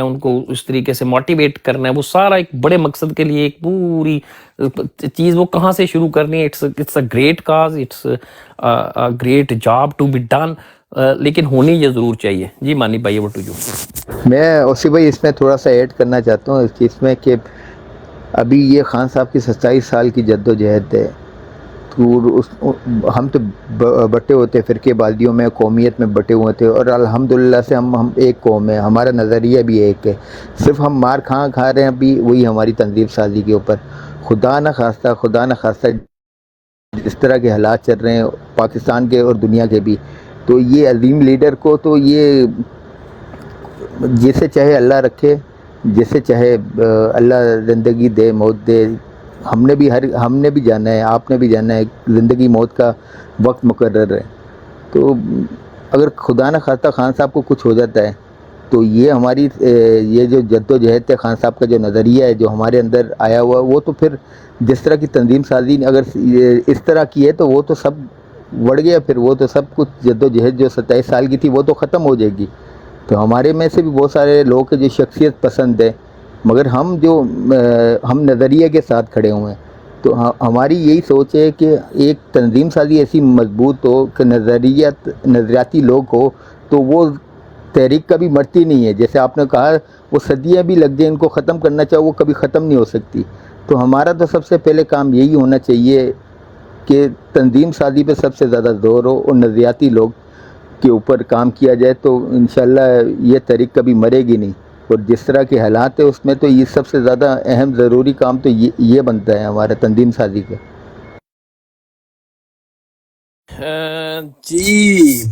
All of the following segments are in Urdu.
ان کو اس طریقے سے موٹیویٹ کرنا ہے، وہ سارا ایک بڑے مقصد کے لیے ایک پوری چیز وہ کہاں سے شروع کرنی ہے. It's a great cause, it's great job to be done, لیکن ہونی یہ ضرور چاہیے. جی مانی بھائی، اوور ٹو یو. میں اسی بھائی اس میں تھوڑا سا ایڈ کرنا چاہتا ہوں اس چیز میں کہ ابھی یہ خان صاحب کی 27 سال کی جد و جہد ہے، تو ہم تو بٹے ہوتے فرقے بازیوں میں، قومیت میں بٹے ہوئے تھے، اور الحمدللہ سے ہم ایک قوم ہے، ہمارا نظریہ بھی ایک ہے. صرف ہم مار کھا رہے ہیں ابھی وہی ہماری تنظیم سازی کے اوپر. خدا نہ خواستہ اس طرح کے حالات چل رہے ہیں پاکستان کے اور دنیا کے بھی، تو یہ عظیم لیڈر کو تو یہ جیسے چاہے اللہ رکھے، جیسے چاہے اللہ زندگی دے موت دے. ہم نے بھی جانا ہے، آپ نے بھی جانا ہے، زندگی موت کا وقت مقرر ہے. تو اگر خدا نہ خواستہ خان صاحب کو کچھ ہو جاتا ہے تو یہ ہماری یہ جو جد و جہد ہے، خان صاحب کا جو نظریہ ہے جو ہمارے اندر آیا ہوا، وہ تو پھر جس طرح کی تنظیم سازی اگر اس طرح کی ہے تو وہ تو سب بڑھ گیا، پھر وہ تو سب کچھ جد و جہد جو 27 سال کی تھی وہ تو ختم ہو جائے گی. تو ہمارے میں سے بھی بہت سارے لوگ ہیں جو شخصیت پسند ہے، مگر ہم نظریے کے ساتھ کھڑے ہوئے ہیں. تو ہماری یہی سوچ ہے کہ ایک تنظیم سازی ایسی مضبوط ہو کہ نظریاتی لوگ ہو تو وہ تحریک کبھی مرتی نہیں ہے. جیسے آپ نے کہا وہ صدیاں بھی لگ جائیں ان کو ختم کرنا چاہو وہ کبھی ختم نہیں ہو سکتی. تو ہمارا تو سب سے پہلے کام یہی ہونا چاہیے کہ تنظیم سازی پہ سب سے زیادہ زور ہو اور نظریاتی لوگ کے اوپر کام کیا جائے تو انشاءاللہ یہ تحریک کبھی مرے گی نہیں. اور جس طرح کے حالات ہیں اس میں تو یہ سب سے زیادہ اہم ضروری کام تو یہ بنتا ہے ہمارا تنظیم سازی کا. جی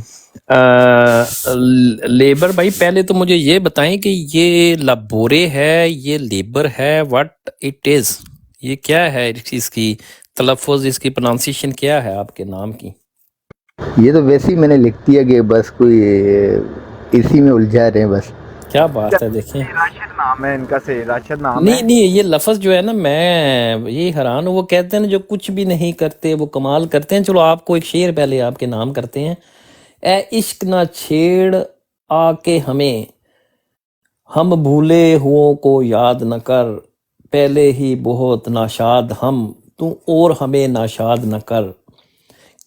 لیبر بھائی، پہلے تو مجھے یہ بتائیں کہ یہ لابورے ہے، یہ لیبر ہے، واٹ اٹ از، یہ کیا ہے، اس کی تلفظ، اس کی پروننسیشن کیا ہے آپ کے نام کی؟ یہ تو ویسے ہی میں نے لکھ دیا کہ بس کوئی اسی میں الجھا رہے ہیں بس. کیا بات ہے، دیکھیں. راشد نام ہے ان کا، سے راشد نام ہے. نہیں یہ لفظ جو ہے نا، میں یہ حیران ہوں. وہ کہتے ہیں نا جو کچھ بھی نہیں کرتے وہ کمال کرتے ہیں. چلو آپ کو ایک شعر پہلے آپ کے نام کرتے ہیں. اے عشق نہ چھیڑ آ کے ہمیں، ہم بھولے ہوں کو یاد نہ کر، پہلے ہی بہت ناشاد ہم، تو اور ہمیں ناشاد نہ کر.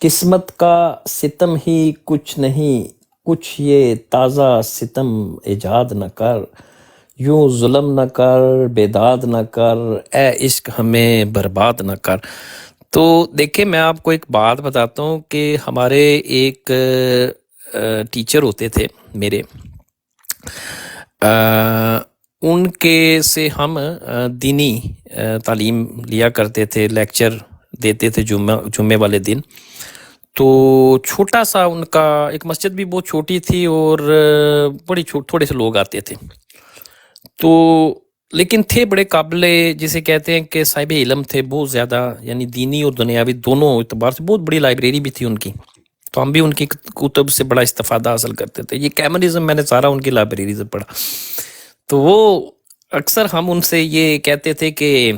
قسمت کا ستم ہی کچھ نہیں، کچھ یہ تازہ ستم ایجاد نہ کر. یوں ظلم نہ کر، بیداد نہ کر، اے عشق ہمیں برباد نہ کر. تو دیکھیں میں آپ کو ایک بات بتاتا ہوں کہ ہمارے ایک ٹیچر ہوتے تھے میرے، ان کے سے ہم دینی تعلیم لیا کرتے تھے، لیکچر دیتے تھے جمعے والے دن. تو چھوٹا سا ان کا ایک مسجد بھی بہت چھوٹی تھی اور بڑی تھوڑے سے لوگ آتے تھے، تو لیکن تھے بڑے قابل، جسے کہتے ہیں کہ صاحب علم تھے بہت زیادہ، یعنی دینی اور دنیاوی دونوں اعتبار سے. بہت بڑی لائبریری بھی تھی ان کی، تو ہم بھی ان کی کتب سے بڑا استفادہ حاصل کرتے تھے. یہ کیمرزم میں نے سارا ان کی لائبریری سے پڑھا. تو وہ اکثر ہم ان سے یہ کہتے تھے کہ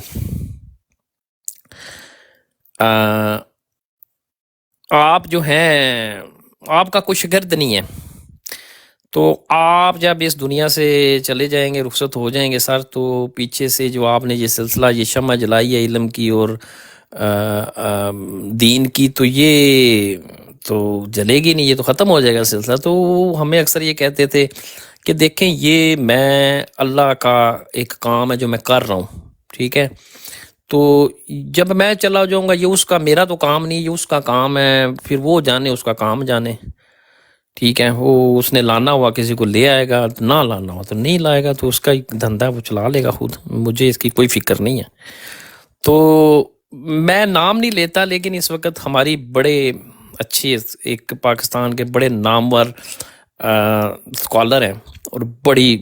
آپ جو ہیں آپ کا کوئی شاگرد نہیں ہے، تو آپ جب اس دنیا سے چلے جائیں گے، رخصت ہو جائیں گے سر، تو پیچھے سے جو آپ نے یہ سلسلہ، یہ شمع جلائی ہے علم کی اور دین کی، تو یہ تو جلے گی نہیں، یہ تو ختم ہو جائے گا سلسلہ. تو ہمیں اکثر یہ کہتے تھے کہ دیکھیں یہ میں اللہ کا ایک کام ہے جو میں کر رہا ہوں، ٹھیک ہے، تو جب میں چلا جاؤں گا یہ اس کا، میرا تو کام نہیں، یہ اس کا کام ہے، پھر وہ جانے اس کا کام جانے، ٹھیک ہے. وہ اس نے لانا ہوا کسی کو لے آئے گا، نہ لانا ہوا تو نہیں لائے گا، تو اس کا ایک دھندا وہ چلا لے گا خود، مجھے اس کی کوئی فکر نہیں ہے. تو میں نام نہیں لیتا، لیکن اس وقت ہماری بڑے اچھی ایک پاکستان کے بڑے نامور اسکالر ہیں اور بڑی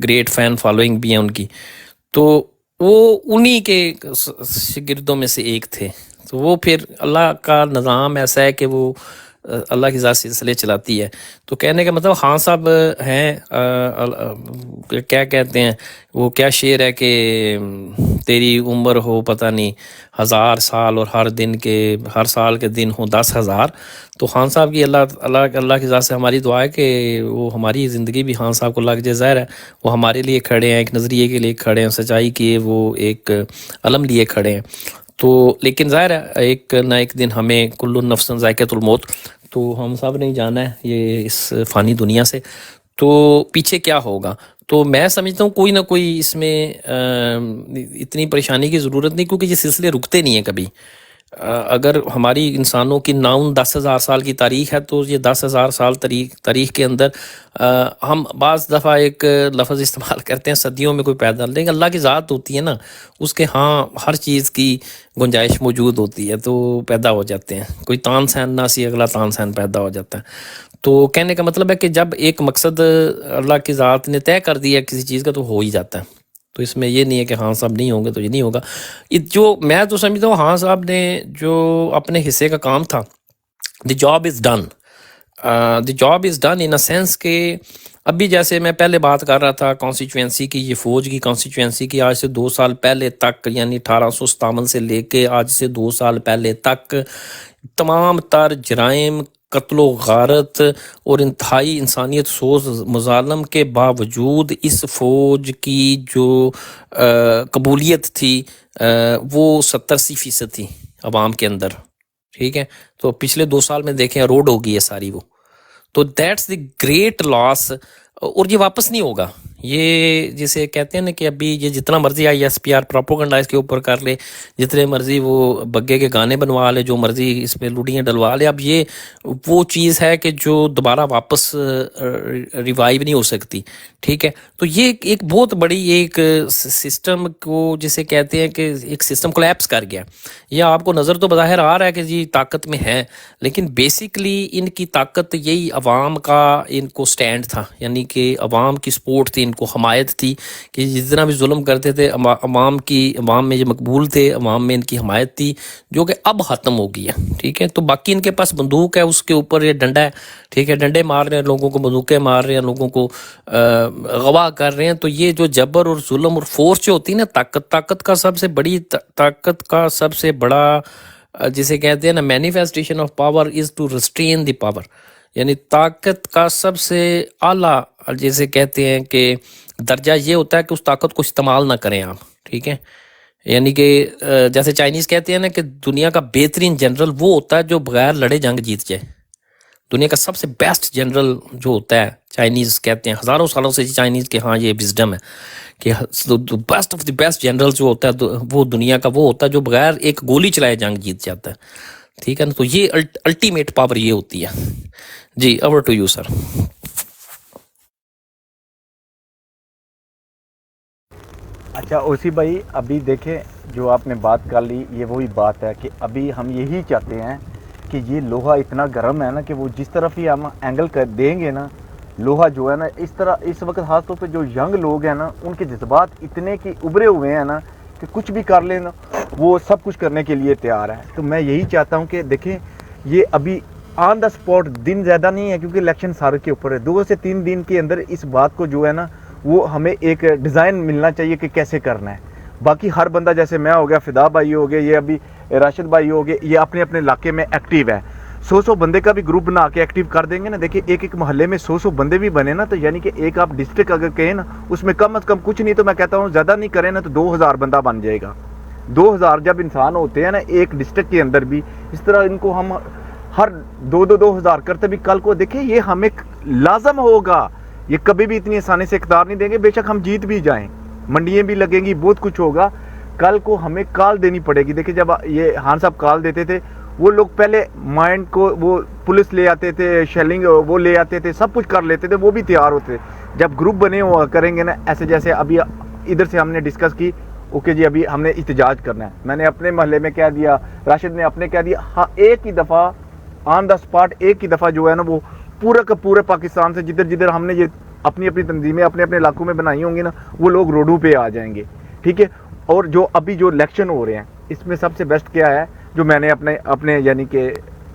گریٹ فین فالوئنگ بھی ہیں ان کی، تو وہ انہی کے شاگردوں میں سے ایک تھے. تو وہ پھر اللہ کا نظام ایسا ہے کہ وہ اللہ کی ذات سلسلے چلاتی ہے. تو کہنے کا مطلب خان صاحب ہیں کیا کہتے ہیں وہ کیا شعر ہے کہ تیری عمر ہو پتہ نہیں 1000 سال اور ہر سال کے دن ہوں 10,000. تو خان صاحب کی اللہ کی ذات سے ہماری دعا ہے کہ وہ ہماری زندگی بھی خان صاحب کو لگ جائے. ظاہر ہے وہ ہمارے لیے کھڑے ہیں، ایک نظریے کے لیے کھڑے ہیں، سچائی کے وہ ایک علم لیے کھڑے ہیں. تو لیکن ظاہر ہے ایک نہ ایک دن ہمیں کل نفس ذائقۃ الموت، تو ہم سب نے جانا ہے یہ اس فانی دنیا سے. تو پیچھے کیا ہوگا؟ تو میں سمجھتا ہوں کوئی نہ کوئی اس میں اتنی پریشانی کی ضرورت نہیں، کیونکہ یہ سلسلے رکتے نہیں ہیں کبھی. اگر ہماری انسانوں کی 10,000 سال کی تاریخ ہے تو یہ 10,000 سال تاریخ کے اندر ہم بعض دفعہ ایک لفظ استعمال کرتے ہیں صدیوں میں کوئی پیدا، لیکن اللہ کی ذات ہوتی ہے نا، اس کے ہاں ہر چیز کی گنجائش موجود ہوتی ہے تو پیدا ہو جاتے ہیں. کوئی تان سین نہ سی اگلا تان سین پیدا ہو جاتا ہے. تو کہنے کا مطلب ہے کہ جب ایک مقصد اللہ کی ذات نے طے کر دیا کسی چیز کا تو ہو ہی جاتا ہے. تو اس میں یہ نہیں ہے کہ خان صاحب نہیں ہوں گے تو یہ نہیں ہوگا. جو میں تو سمجھتا ہوں خان صاحب نے جو اپنے حصے کا کام تھا، the job is done. The job is done in a sense کہ ابھی جیسے میں پہلے بات کر رہا تھا کانسٹیچوئنسی کی، یہ فوج کی کانسٹیچوئنسی کی، آج سے 2 سال پہلے تک یعنی 1857 سے لے کے آج سے 2 سال پہلے تک تمام تر جرائم، قتل و غارت اور انتہائی انسانیت سوز مظالم کے باوجود اس فوج کی جو قبولیت تھی وہ 70-80% تھی عوام کے اندر. ٹھیک ہے، تو پچھلے 2 سال میں دیکھیں روڈ ہوگی ہے ساری وہ. تو دیٹس دی گریٹ لاس، اور یہ واپس نہیں ہوگا. یہ جسے کہتے ہیں نا کہ ابھی یہ جتنا مرضی ISPR پروپیگنڈا اس کے اوپر کر لے، جتنے مرضی وہ بگے کے گانے بنوا لے، جو مرضی اس پہ لوڈیاں ڈلوا لے، اب یہ وہ چیز ہے کہ جو دوبارہ واپس ریوائیو نہیں ہو سکتی. ٹھیک ہے، تو یہ ایک بہت بڑی ایک سسٹم کو جسے کہتے ہیں کہ ایک سسٹم کولیپس کر گیا. یہ آپ کو نظر تو بظاہر آ رہا ہے کہ جی طاقت میں ہے، لیکن بیسیکلی ان کی طاقت یہی عوام کا ان کو سٹینڈ تھا، یعنی کہ عوام کی سپورٹ تھی، ان کو حمایت تھی کہ جتنا بھی ظلم کرتے تھے عوام میں جو مقبول تھے، عوام میں ان کی حمایت تھی، جو کہ اب ختم ہو گئی ہے. ٹھیک ہے، تو باقی ان کے پاس بندوق ہے، اس کے اوپر یہ ڈنڈا ہے. ٹھیک ہے، ڈنڈے مار رہے ہیں لوگوں کو، بندوقیں مار رہے ہیں لوگوں کو، غوا کر رہے ہیں. تو یہ جو جبر اور ظلم اور فورس جو ہوتی ہے نا، طاقت کا سب سے بڑا جسے کہتے ہیں نا manifestation of power is to restrain the power, یعنی طاقت کا سب سے اعلیٰ جسے کہتے ہیں کہ درجہ یہ ہوتا ہے کہ اس طاقت کو استعمال نہ کریں آپ. ٹھیک ہے، یعنی کہ جیسے چائنیز کہتے ہیں نا کہ دنیا کا بہترین جنرل وہ ہوتا ہے جو بغیر لڑے جنگ جیت جائے. دنیا کا سب سے بیسٹ جنرل جو ہوتا ہے، چائنیز کہتے ہیں ہزاروں سالوں سے چائنیز کے ہاں یہ وزڈم ہے کہ best of the best general جو ہوتا ہے وہ دنیا کا وہ ہوتا ہے جو بغیر ایک گولی چلائے جنگ جیت جاتا ہے. ٹھیک ہے نا، تو یہ الٹیمیٹ پاور یہ ہوتی ہے. G over to you sir. اچھا اوسی بھائی، ابھی دیکھیں جو آپ نے بات کر لی، یہ وہی بات ہے کہ ابھی ہم یہی چاہتے ہیں کہ یہ لوہا اتنا گرم ہے نا کہ وہ جس طرف ہی ہم اینگل کر دیں گے نا، لوہا جو ہے نا اس طرح اس وقت خاص طور پہ جو ینگ لوگ ہیں نا، ان کے جذبات اتنے کی ابھرے ہوئے ہیں نا کہ کچھ بھی کر لیں نا وہ سب کچھ کرنے کے لیے تیار ہے. تو میں یہی چاہتا ہوں کہ دیکھیں یہ ابھی آن دا اسپاٹ دن زیادہ نہیں ہے، کیونکہ الیکشن سارے کے اوپر ہے. 2 سے 3 دن کے اندر اس بات کو جو ہے نا وہ ہمیں ایک ڈیزائن ملنا چاہیے کہ کیسے کرنا ہے. باقی ہر بندہ جیسے میں ہو گیا، فدا بھائی ہو گئے، یہ ابھی راشد بھائی ہو گئے، یہ اپنے اپنے علاقے میں ایکٹیو ہے. 100 بندے کا بھی گروپ بنا کے ایکٹیو کر دیں گے نا. دیکھیں ایک محلے میں 100 بندے بھی بنے نا، تو یعنی کہ ایک آپ ڈسٹرکٹ اگر کہیں نا اس میں کم از کم کچھ نہیں تو میں کہتا ہوں زیادہ نہیں کریں نا تو 2000 بندہ بن جائے گا. 2000 جب انسان ہوتے ہیں نا ایک ڈسٹرکٹ کے اندر بھی، اس طرح ان کو ہم ہر 2000 کرتے بھی کل کو دیکھیں یہ ہمیں لازم ہوگا. یہ کبھی بھی اتنی آسانی سے اقتدار نہیں دیں گے، بے شک ہم جیت بھی جائیں، منڈیاں بھی لگیں گی، بہت کچھ ہوگا. کل کو ہمیں کال دینی پڑے گی. دیکھیں جب یہ خان صاحب کال دیتے تھے، وہ لوگ پہلے مائنڈ کو وہ پولیس لے آتے تھے، شیلنگ وہ لے آتے تھے، سب کچھ کر لیتے تھے، وہ بھی تیار ہوتے تھے. جب گروپ بنے ہوا کریں گے نا ایسے جیسے ابھی ادھر سے ہم نے ڈسکس کی، اوکے جی ابھی ہم نے احتجاج کرنا ہے، میں نے اپنے محلے میں کہہ دیا، راشد نے اپنے کہہ دیا، ہاں ایک ہی دفعہ آن دا اسپاٹ ایک ہی دفعہ جو ہے نا وہ پورا کا پورے پاکستان سے جدھر جدھر ہم نے یہ اپنی اپنی تنظیمیں اپنے اپنے علاقوں میں بنائی ہوں گی نا وہ لوگ روڈوں پہ آ جائیں گے. ٹھیک ہے، اور جو ابھی جو الیکشن ہو رہے ہیں اس میں سب سے بیسٹ کیا ہے جو میں نے اپنے یعنی کہ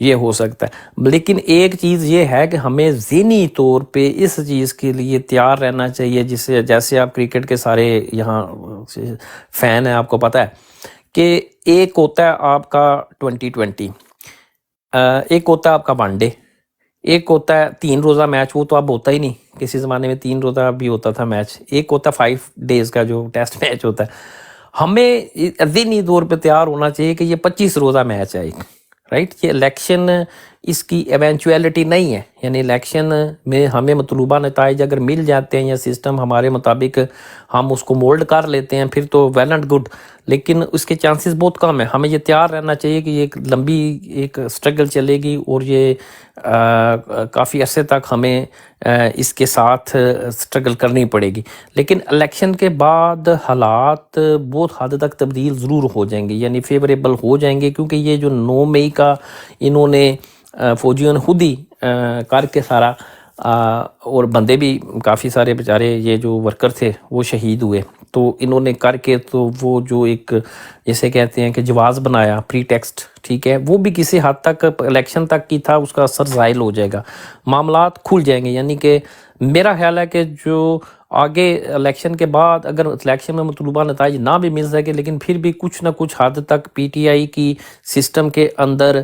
یہ ہو سکتا ہے. لیکن ایک چیز یہ ہے کہ ہمیں ذہنی طور پہ اس چیز کے لیے تیار رہنا چاہیے، جیسے آپ کرکٹ کے سارے یہاں فین ہیں، آپ کو پتہ ہے کہ ایک ہوتا ہے آپ کا 2020، ایک ہوتا ہے آپ کا ون ڈے، ایک ہوتا ہے 3 روزہ میچ، وہ تو اب ہوتا ہی نہیں، کسی زمانے میں 3 روزہ بھی ہوتا تھا میچ، ایک ہوتا ہے 5 ڈیز کا جو ٹیسٹ میچ ہوتا ہے. ہمیں ذہنی طور پہ تیار ہونا چاہیے کہ یہ 25 روزہ میچ ہے ایک، رائٹ. یہ الیکشن اس کی ایونچویلٹی نہیں ہے، یعنی الیکشن میں ہمیں مطلوبہ نتائج اگر مل جاتے ہیں یا سسٹم ہمارے مطابق ہم اس کو مولڈ کر لیتے ہیں پھر تو ویل اینڈ گڈ، لیکن اس کے چانسز بہت کم ہیں. ہمیں یہ تیار رہنا چاہیے کہ یہ ایک لمبی ایک اسٹرگل چلے گی اور یہ کافی عرصے تک ہمیں اس کے ساتھ اسٹرگل کرنی پڑے گی. لیکن الیکشن کے بعد حالات بہت حد تک تبدیل ضرور ہو جائیں گے، یعنی فیوریبل ہو جائیں گے، کیونکہ یہ جو 9 مئی کا انہوں نے فوجیوں نے خود ہی کر کے سارا، اور بندے بھی کافی سارے بیچارے یہ جو ورکر تھے وہ شہید ہوئے، تو انہوں نے کر کے تو وہ جو ایک جسے کہتے ہیں کہ جواز بنایا پری ٹیکسٹ، ٹھیک ہے، وہ بھی کسی حد تک الیکشن تک کی تھا، اس کا اثر زائل ہو جائے گا، معاملات کھل جائیں گے. یعنی کہ میرا خیال ہے کہ جو آگے الیکشن کے بعد اگر الیکشن میں مطلوبہ نتائج نہ بھی مل سکے، لیکن پھر بھی کچھ نہ کچھ حد تک پی ٹی آئی کی سسٹم کے اندر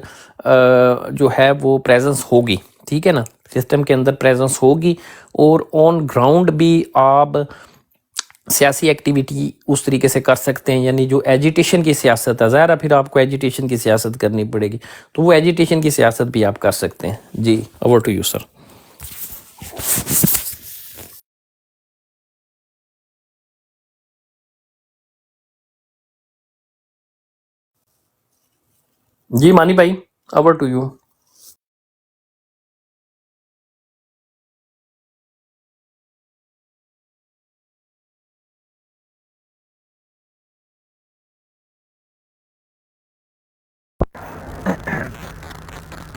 جو ہے وہ پریزنس ہوگی، ٹھیک ہے نا، سسٹم کے اندر پریزنس ہوگی، اور آن گراؤنڈ بھی آپ سیاسی ایکٹیویٹی اس طریقے سے کر سکتے ہیں. یعنی جو ایجیٹیشن کی سیاست ہے، ظاہر ہے پھر آپ کو ایجیٹیشن کی سیاست کرنی پڑے گی، تو وہ ایجیٹیشن کی سیاست بھی آپ کر سکتے ہیں. جی، اوور ٹو یو سر. جی مانی بھائی، اوور ٹو یو.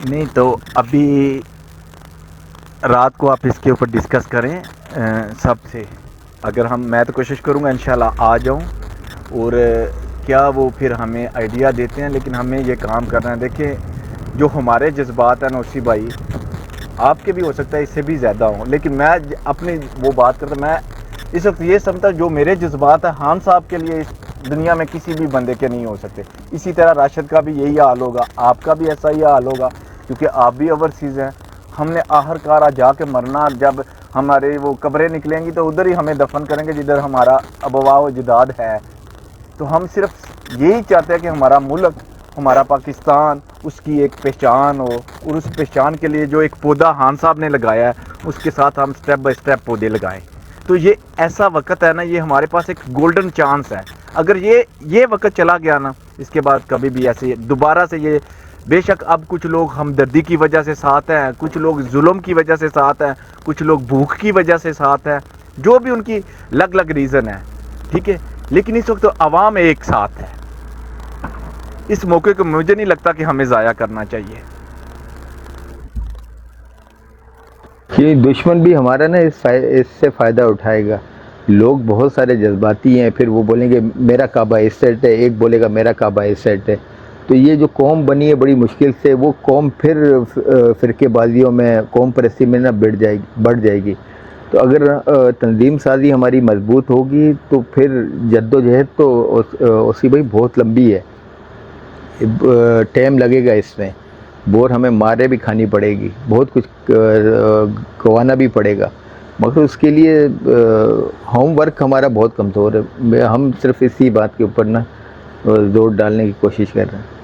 نہیں تو ابھی رات کو آپ اس کے اوپر ڈسکس کریں سب سے. اگر میں تو کوشش کروں گا انشاءاللہ آ جاؤں، اور کیا وہ پھر ہمیں آئیڈیا دیتے ہیں، لیکن ہمیں یہ کام کرنا ہے. دیکھیں جو ہمارے جذبات ہیں نوسی بھائی، آپ کے بھی ہو سکتا ہے اس سے بھی زیادہ ہوں، لیکن میں اپنی وہ بات کرتا، میں اس وقت یہ سمجھتا جو میرے جذبات ہیں خان صاحب کے لیے اس دنیا میں کسی بھی بندے کے نہیں ہو سکتے. اسی طرح راشد کا بھی یہی حال ہوگا، آپ کا بھی ایسا ہی حال ہوگا، کیونکہ آپ بھی اوورسیز ہیں. ہم نے آخر کار جا کے مرنا، جب ہمارے وہ قبریں نکلیں گی تو ادھر ہی ہمیں دفن کریں گے جدھر ہمارا ابوا و جداد ہے. تو ہم صرف یہی چاہتے ہیں کہ ہمارا ملک، ہمارا پاکستان، اس کی ایک پہچان ہو، اور اس پہچان کے لیے جو ایک پودا خان صاحب نے لگایا ہے اس کے ساتھ ہم سٹیپ بائی سٹیپ پودے لگائیں. تو یہ ایسا وقت ہے نا، یہ ہمارے پاس ایک گولڈن چانس ہے. اگر یہ وقت چلا گیا نا، اس کے بعد کبھی بھی ایسے دوبارہ سے یہ، بے شک اب کچھ لوگ ہمدردی کی وجہ سے ساتھ ہیں، کچھ لوگ ظلم کی وجہ سے ساتھ ہیں، کچھ لوگ بھوک کی وجہ سے ساتھ ہیں، جو بھی ان کی الگ ریزن ہے، ٹھیک ہے، لیکن اس وقت عوام ایک ساتھ ہے. اس موقع کو مجھے نہیں لگتا کہ ہمیں ضائع کرنا چاہیے. یہ دشمن بھی ہمارا نا اس سے فائدہ اٹھائے گا. لوگ بہت سارے جذباتی ہیں، پھر وہ بولیں گے میرا کعبہ اس سیٹ ہے، ایک بولے گا میرا کعبہ اس سیٹ ہے. تو یہ جو قوم بنی ہے بڑی مشکل سے، وہ قوم پھر فرقے بازیوں میں، قوم پرستی میں نہ بڑھ جائے گی. تو اگر تنظیم سازی ہماری مضبوط ہوگی تو پھر جد و جہد تو اسی بھائی بہت لمبی ہے، ٹائم لگے گا اس میں، بور ہمیں مارے بھی کھانی پڑے گی، بہت کچھ گوانا بھی پڑے گا، مگر اس کے لیے ہوم ورک ہمارا بہت کمزور ہے. ہم صرف اسی بات کے اوپر نا زور ڈالنے کی کوشش کر رہے ہیں.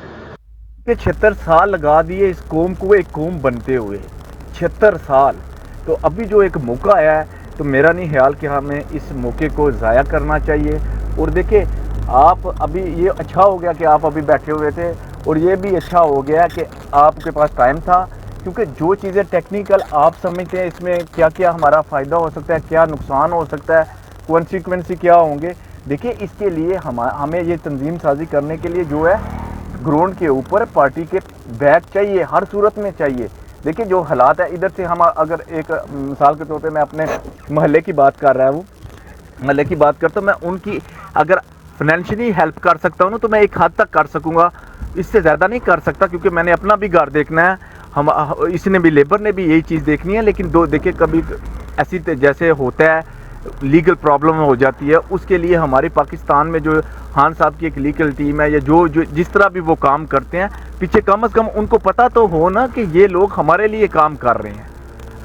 76 سال لگا دیے اس قوم کو ایک قوم بنتے ہوئے، 76 سال. تو ابھی جو ایک موقع آیا ہے، تو میرا نہیں خیال کہ ہمیں اس موقع کو ضائع کرنا چاہیے. اور دیکھیں آپ ابھی یہ اچھا ہو گیا کہ آپ ابھی بیٹھے ہوئے تھے، اور یہ بھی اچھا ہو گیا کہ آپ کے پاس ٹائم تھا، کیونکہ جو چیزیں ٹیکنیکل آپ سمجھتے ہیں اس میں کیا کیا ہمارا فائدہ ہو سکتا ہے، کیا نقصان ہو سکتا ہے، کانسیکوینسی کیا ہوں گے. دیکھیں اس کے لیے ہمیں یہ تنظیم سازی کرنے کے لیے جو ہے گراؤنڈ کے اوپر پارٹی کے بیک چاہیے، ہر صورت میں چاہیے. دیکھیں جو حالات ہے ادھر سے، ہم اگر ایک مثال کے طور پہ میں اپنے محلے کی بات کر رہا ہوں، محلے کی بات کرتا ہوں، میں ان کی اگر فائنینشلی ہیلپ کر سکتا ہوں نا تو میں ایک حد تک کر سکوں گا. اس سے زیادہ نہیں کر سکتا کیونکہ میں نے اپنا بھی گھر دیکھنا ہے, ہم اس نے بھی, لیبر نے بھی یہی چیز دیکھنی ہے. لیکن دیکھیں کبھی ایسی جیسے ہوتا ہے لیگل پرابلم ہو جاتی ہے, اس کے لیے ہمارے پاکستان میں جو خان صاحب کی ایک لیگل ٹیم ہے یا جو جس طرح بھی وہ کام کرتے ہیں پیچھے, کم از کم ان کو پتہ تو ہو نا کہ یہ لوگ ہمارے لیے کام کر رہے ہیں.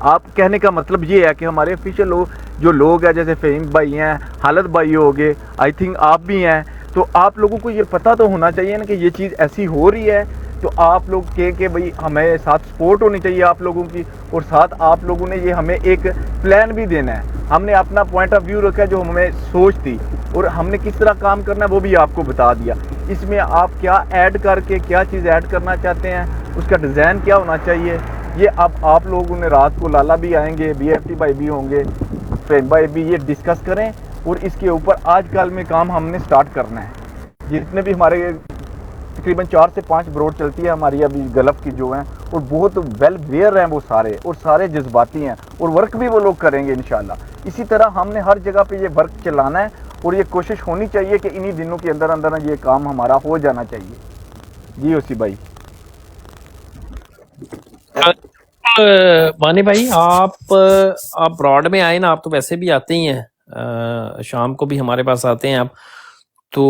آپ کہنے کا مطلب یہ ہے کہ ہمارے آفیشیل جو لوگ ہیں جیسے فہیم بھائی ہیں, حالت بھائی ہو گئے, آئی تھنک آپ بھی ہیں, تو آپ لوگوں کو یہ پتہ تو ہونا چاہیے نا کہ یہ چیز ایسی ہو رہی ہے. تو آپ لوگ کہ بھئی ہمیں ساتھ سپورٹ ہونی چاہیے آپ لوگوں کی, اور ساتھ آپ لوگوں نے یہ ہمیں ایک پلان بھی دینا ہے. ہم نے اپنا پوائنٹ آف ویو رکھا ہے جو ہمیں سوچ تھی, اور ہم نے کس طرح کام کرنا ہے وہ بھی آپ کو بتا دیا. اس میں آپ کیا ایڈ کر کے کیا چیز ایڈ کرنا چاہتے ہیں, اس کا ڈیزائن کیا ہونا چاہیے, یہ اب آپ لوگوں نے رات کو لالا بھی آئیں گے, بی ایف ٹی بھائی بھی ہوں گے, فہیم بھائی بھی, یہ ڈسکس کریں. اور اس کے اوپر آج کل میں کام ہم نے سٹارٹ کرنا ہے. جتنے بھی ہمارے تقریباً 4 سے 5 بروڈ چلتی ہے ہماری ابھی گلف کی جو ہیں, اور بہت ویل ویئر ہیں وہ سارے, اور سارے جذباتی ہیں, اور ورک بھی وہ لوگ کریں گے انشاءاللہ. اسی طرح ہم نے ہر جگہ پہ یہ ورک چلانا ہے, اور یہ کوشش ہونی چاہیے کہ انہی دنوں کے اندر اندر یہ کام ہمارا ہو جانا چاہیے. جی اوسی بھائی. مانی بھائی آپ براڈ میں آئے نا, آپ تو ویسے بھی آتے ہی ہیں, شام کو بھی ہمارے پاس آتے ہیں آپ, تو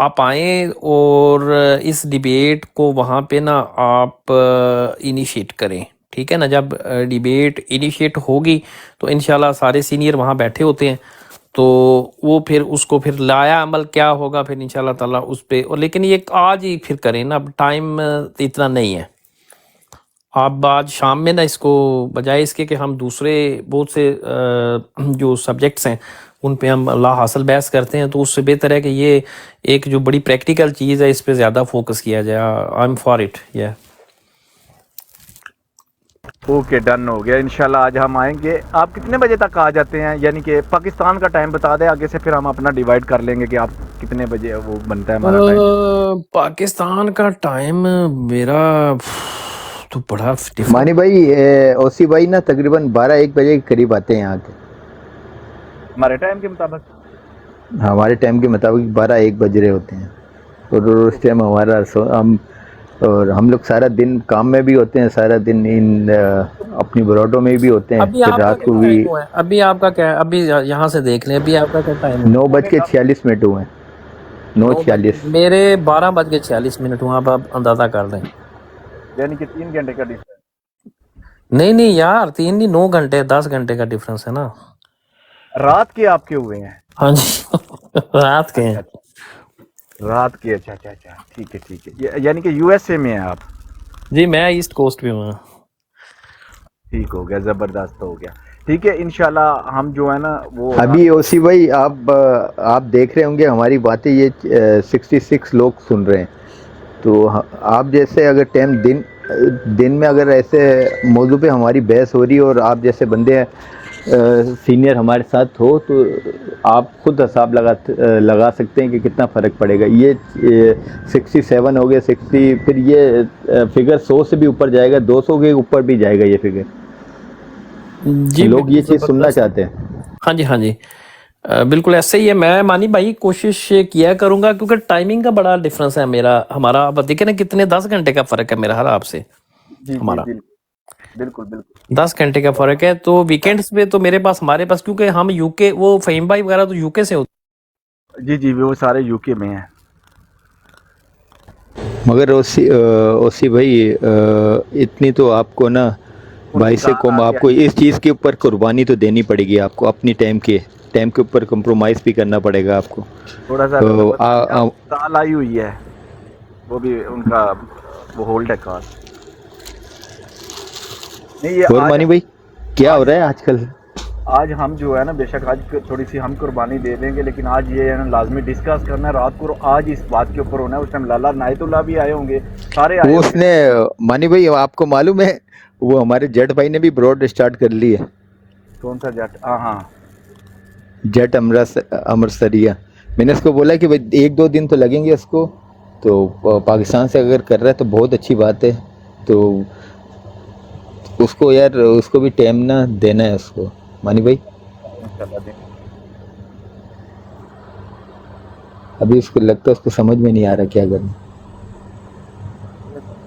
آپ آئیں اور اس ڈیبیٹ کو وہاں پہ نا آپ انیشیٹ کریں, ٹھیک ہے نا. جب ڈیبیٹ انیشیٹ ہوگی تو انشاءاللہ سارے سینئر وہاں بیٹھے ہوتے ہیں, تو وہ پھر اس کو پھر لایا عمل کیا ہوگا پھر انشاءاللہ تعالیٰ اس پہ. اور لیکن یہ آج ہی پھر کریں نا, اب ٹائم اتنا نہیں ہے. آپ آج شام میں نا اس کو, بجائے اس کے کہ ہم دوسرے بہت سے جو سبجیکٹس ہیں ان پہ ہم اللہ حاصل بحث کرتے ہیں, تو اس سے بہتر ہے کہ یہ ایک جو بڑی پریکٹیکل چیز ہے اس پہ زیادہ فوکس کیا جائے. I am for it. یا اوکے, ڈن ہو گیا. انشاءاللہ آج ہم آئیں گے. آپ کتنے بجے تک آ جاتے ہیں, یعنی کہ پاکستان کا ٹائم بتا دیں آگے سے, پھر ہم اپنا ڈیوائڈ کر لیں گے کہ آپ کتنے بجے وہ بنتا ہے ہمارا ٹائم. پاکستان کا ٹائم میرا تو بڑا مانی بھائی, اوسی بھائی نا تقریباً 12-1 بجے کے قریب آتے ہیں یہاں کے, ہمارے ٹائم کے مطابق. ہمارے ٹائم کے مطابق 12-1 بج رہے ہوتے ہیں. اور اس ٹائم ہمارا ہم لوگ سارا دن کام میں بھی ہوتے ہیں, سارا دن ان اپنی براڈوں میں بھی ہوتے ہیں, ابھی پھر آپ کا رات کیا کو بھی. ٹائم ہوا ہے, ابھی آپ کا کیا, ابھی یہاں سے دیکھ لیں, ابھی آپ کا کیا ٹائم ہے. 9:46 ہوئے ہیں. 9:46. میرے 12:46 ہوا. آپ اندازہ کر لیں, یعنی کہ 3 گھنٹے کا ڈفرنس. نہیں یار 3 نہیں, 9 گھنٹے 10 گھنٹے کا ڈفرنس ہے نا. رات کے آپ کے ہوئے ہیں. ہاں جی رات کے ہیں. رات کے, اچھا, ٹھیک ہے. یعنی کہ یو ایس اے میں ہیں آپ. جی میں ایسٹ کوسٹ پہ ہوں. ٹھیک ہو گیا, زبردست ہو گیا. ٹھیک ہے انشاءاللہ ہم جو ہے نا وہ ابھی اوسی بھائی آپ دیکھ رہے ہوں گے ہماری باتیں, یہ 66 لوگ سن رہے ہیں. تو آپ جیسے اگر ٹائم دن میں اگر ایسے موضوع پہ ہماری بحث ہو رہی ہے, اور آپ جیسے بندے سینئر ہمارے ساتھ ہو, تو آپ خود حساب لگا سکتے ہیں کہ کتنا فرق پڑے گا. یہ 67 ہو گیا, 60, پھر یہ فگر 100 سے بھی اوپر جائے گا, 200 کے اوپر بھی جائے گا یہ فگر. جی لوگ یہ چیز سننا چاہتے ہیں. ہاں جی بالکل ایسے ہی ہے. میں مانی بھائی کوشش کیا کروں گا, کیونکہ ٹائمنگ کا بڑا ڈفرنس ہے ہمارا. اب دیکھیں نا کتنے 10 گھنٹے کا فرق ہے میرا آپ سے. جی ہمارا بالکل 10 گھنٹے کا فرق ہے. تو ویکینڈز پہ تو ہمارے پاس کیونکہ ہم یو کے, وہ فہیم بھائی وغیرہ تو یو کے سے ہوتے. جی وہ سارے یو کے میں ہیں. مگر اوسی بھائی اتنی تو آپ کو نا بھائی سے کم, آپ کو اس چیز کے اوپر قربانی تو دینی پڑے گی. آپ کو اپنی ٹائم کے اوپر کمپرومائز بھی کرنا پڑے گا آپ کو. تھوڑا سا تال آئی ہوئی ہے, وہ بھی ان کا وہ ہولڈ ہے کار. اور مانی بھائی کیا ہو رہا ہے آج کل. آج ہم جو ہے نا بے شک آج تھوڑی سی ہم قربانی دے دیں گے, لیکن آج یہ ہے نا لازمی ڈسکس کرنا ہے رات کو. آج اس بات کے اوپر ہونا ہے. اس ٹائم لالا نایت اللہ بھی آئے ہوں گے, سارے آئے. اس نے مانی بھائی آپ کو معلوم ہے وہ ہمارے جٹ بھائی نے بھی براڈ اسٹارٹ کر لی ہے. کون سا جٹ؟ ہاں جٹ امرتسریہ. میں نے اس کو بولا کہ 1-2 دن تو لگیں گے اس کو, تو پاکستان سے اگر کر رہا ہے تو بہت اچھی بات ہے. تو اس کو یار اس کو بھی ٹائم نہ دینا ہے اس کو مانی بھائی. ابھی اس کو لگتا ہے اس کو سمجھ میں نہیں آ رہا کیا کرنا.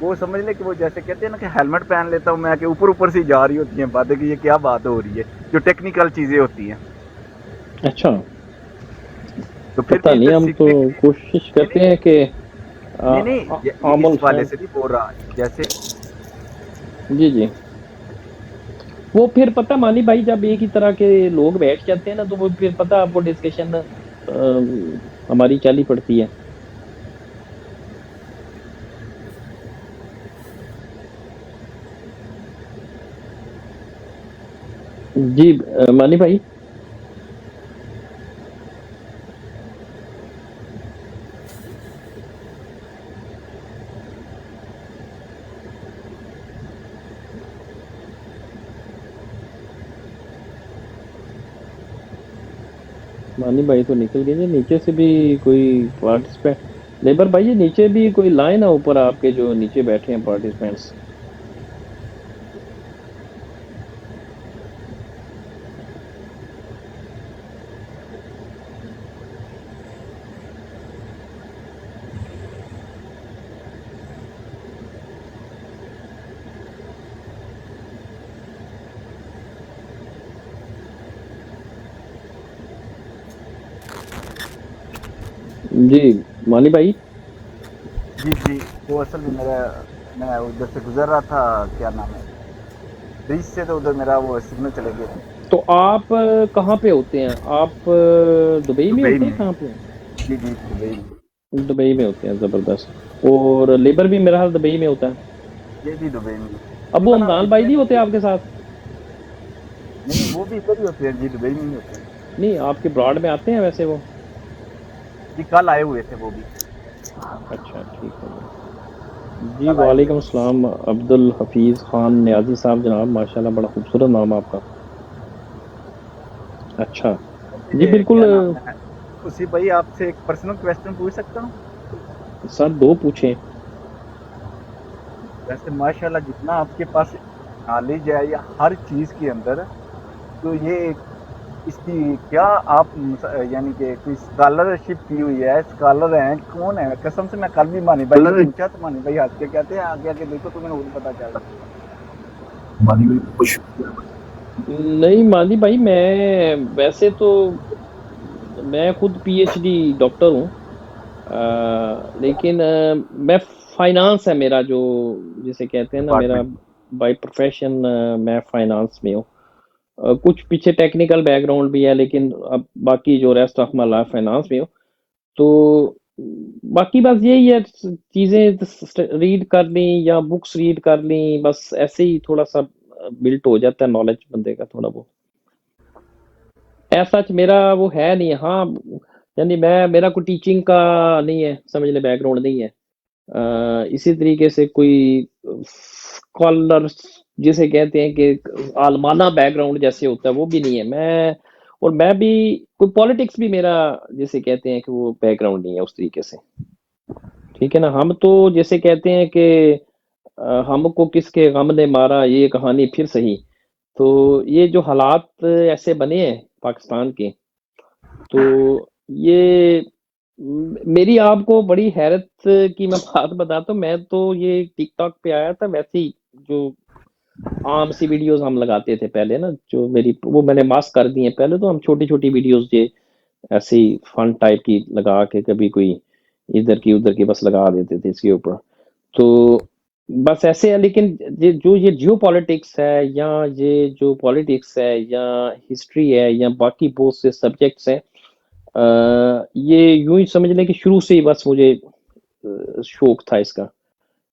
وہ سمجھ لے کہ وہ جیسے کہتے ہیں نا کہ ہیلمٹ پہن لیتا ہوں میں کہ اوپر سے جا رہی ہوتی ہیں باتیں کہ یہ کیا بات ہو رہی ہے، جو ٹیکنیکل چیزیں ہوتی ہیں، اچھا، تو پھر پتہ بھی نہیں، ادھر ہم تو سیکھنے کے لیے کوشش نہیں کرتے نہیں ہیں کہ نہیں نہیں یہ عام اس والے الفہم. سے نہیں بول رہا جیسے جی جی، وہ پھر پتہ مانی بھائی جب ایک ہی طرح کے لوگ بیٹھ جاتے ہیں نا تو وہ پھر پتہ آپ کو ڈسکشن ہماری چالی پڑتی ہے. جی مانی بھائی. مانی بھائی تو نکل گئے جی. نیچے سے بھی کوئی پارٹیسپینٹ، لیبر بھائی یہ نیچے بھی کوئی لائن ہے اوپر آپ کے جو نیچے بیٹھے ہیں پارٹیسپینٹس. جی مانی بھائی. جی جی وہ اصل میں میرا میں ادھر سے گزر رہا تھا، کیا نام ہے، برج سے، تو ادھر میرا وہ سگنل چلے گئے تھے تو آپ کہاں پہ ہوتے ہیں؟ آپ دبئی میں دبئی ہوتے ہیں؟ میں، کہاں پہ؟ جی جی دبئی میں، دبئی میں ہوتے ہیں، زبردست. اور لیبر بھی میرا حال دبئی میں ہوتا ہے. یہ بھی دبئی میں، ابو تقریباً حمدان بھائی جتنے نہیں ہوتے بھی آپ کے ساتھ؟ نہیں نہیں وہ بھی ادھر ہی ہوتے ہیں جی، دبئی میں ہی ہوتے ہیں نہیں آپ کے براڈ میں آتے ہیں ویسے وہ. جی، کل آئے ہوئے تھے وہ بھی، اچھا ٹھیک ہے جی. جی کل آئے ہوئے وعلیکم السلام عبد الحفیظ خان نیازی صاحب، جناب ماشاءاللہ بڑا خوبصورت نام آپ کا. اچھا تھے جی یہ بالکل. کیا نام ہے، اسی بھائی آپ سے ایک پرسنل کویسچن پوچھ سکتا ہوں؟ سر دو پوچھیں. ویسے ماشاءاللہ جتنا آپ کے پاس نالج ہے یا ہر چیز کے اندر، تو یہ اس کی کیا آپ یعنی کہ کوئی اسکالرشپ کی ہوئی ہے، اسکالر ہیں کون ہے؟ قسم سے میں کل بھی مانی بھائی سے پوچھا تو مانی بھائی ہنس کے کہتے ہیں آگے آگے دیکھو تمہیں خود پتا چل مانی بھائی خوش نہیں مالی بھائی، میں ویسے تو میں خود پی ایچ ڈی ڈاکٹر ہوں. لیکن میں فائنانس ہے میرا جو جسے کہتے ہیں نا، میرا ڈپارٹمنٹ بائی پروفیشن میں فائنانس میں ہوں. کچھ پیچھے ٹیکنیکل بیک گراؤنڈ بھی ہے، لیکن اب باقی جو rest of my life finance میں ہوں. تو باقی بس یہی ہے، چیزیں ریڈ کر لیں یا بکس ریڈ کر لیں، بس ایسے ہی تھوڑا سا بلٹ ہو جاتا ہے نالج بندے کا تھوڑا بہت. ایسا میرا وہ ہے نہیں. ہاں یعنی میرا کوئی ٹیچنگ کا نہیں ہے، سمجھ لیں بیک گراؤنڈ نہیں ہے. اسی طریقے سے کوئی اسکالر جسے کہتے ہیں کہ عالمانہ بیک گراؤنڈ جیسے ہوتا ہے وہ بھی نہیں ہے. اور میں بھی کوئی پالیٹکس بھی میرا جسے کہتے ہیں کہ وہ بیک گراؤنڈ نہیں ہے اس طریقے سے. ٹھیک ہے نا. ہم تو جیسے کہتے ہیں کہ ہم کو کس کے غم نے مارا یہ کہانی پھر صحیح. تو یہ جو حالات ایسے بنے ہیں پاکستان کے، تو یہ میری آپ کو بڑی حیرت کی میں بات بتاتا ہوں. میں تو یہ ٹک ٹاک پہ آیا تھا ویسے ہی، جو عام سی ویڈیوز ہم لگاتے تھے پہلے نا، جو وہ میں نے ماسک کر دی ہیں. پہلے تو ہم چھوٹی چھوٹی ویڈیوز یہ ایسے ہی فن ٹائپ کی لگا کے کبھی کوئی ادھر کی ادھر کی بس لگا دیتے تھے اس کے اوپر. تو بس ایسے ہے. لیکن یہ جیو پالیٹکس ہے، یا یہ جو پالیٹکس ہے، یا ہسٹری ہے، یا باقی بہت سے سبجیکٹس ہیں، یہ یوں ہی سمجھ لیں کہ شروع سے ہی بس مجھے شوق تھا اس کا،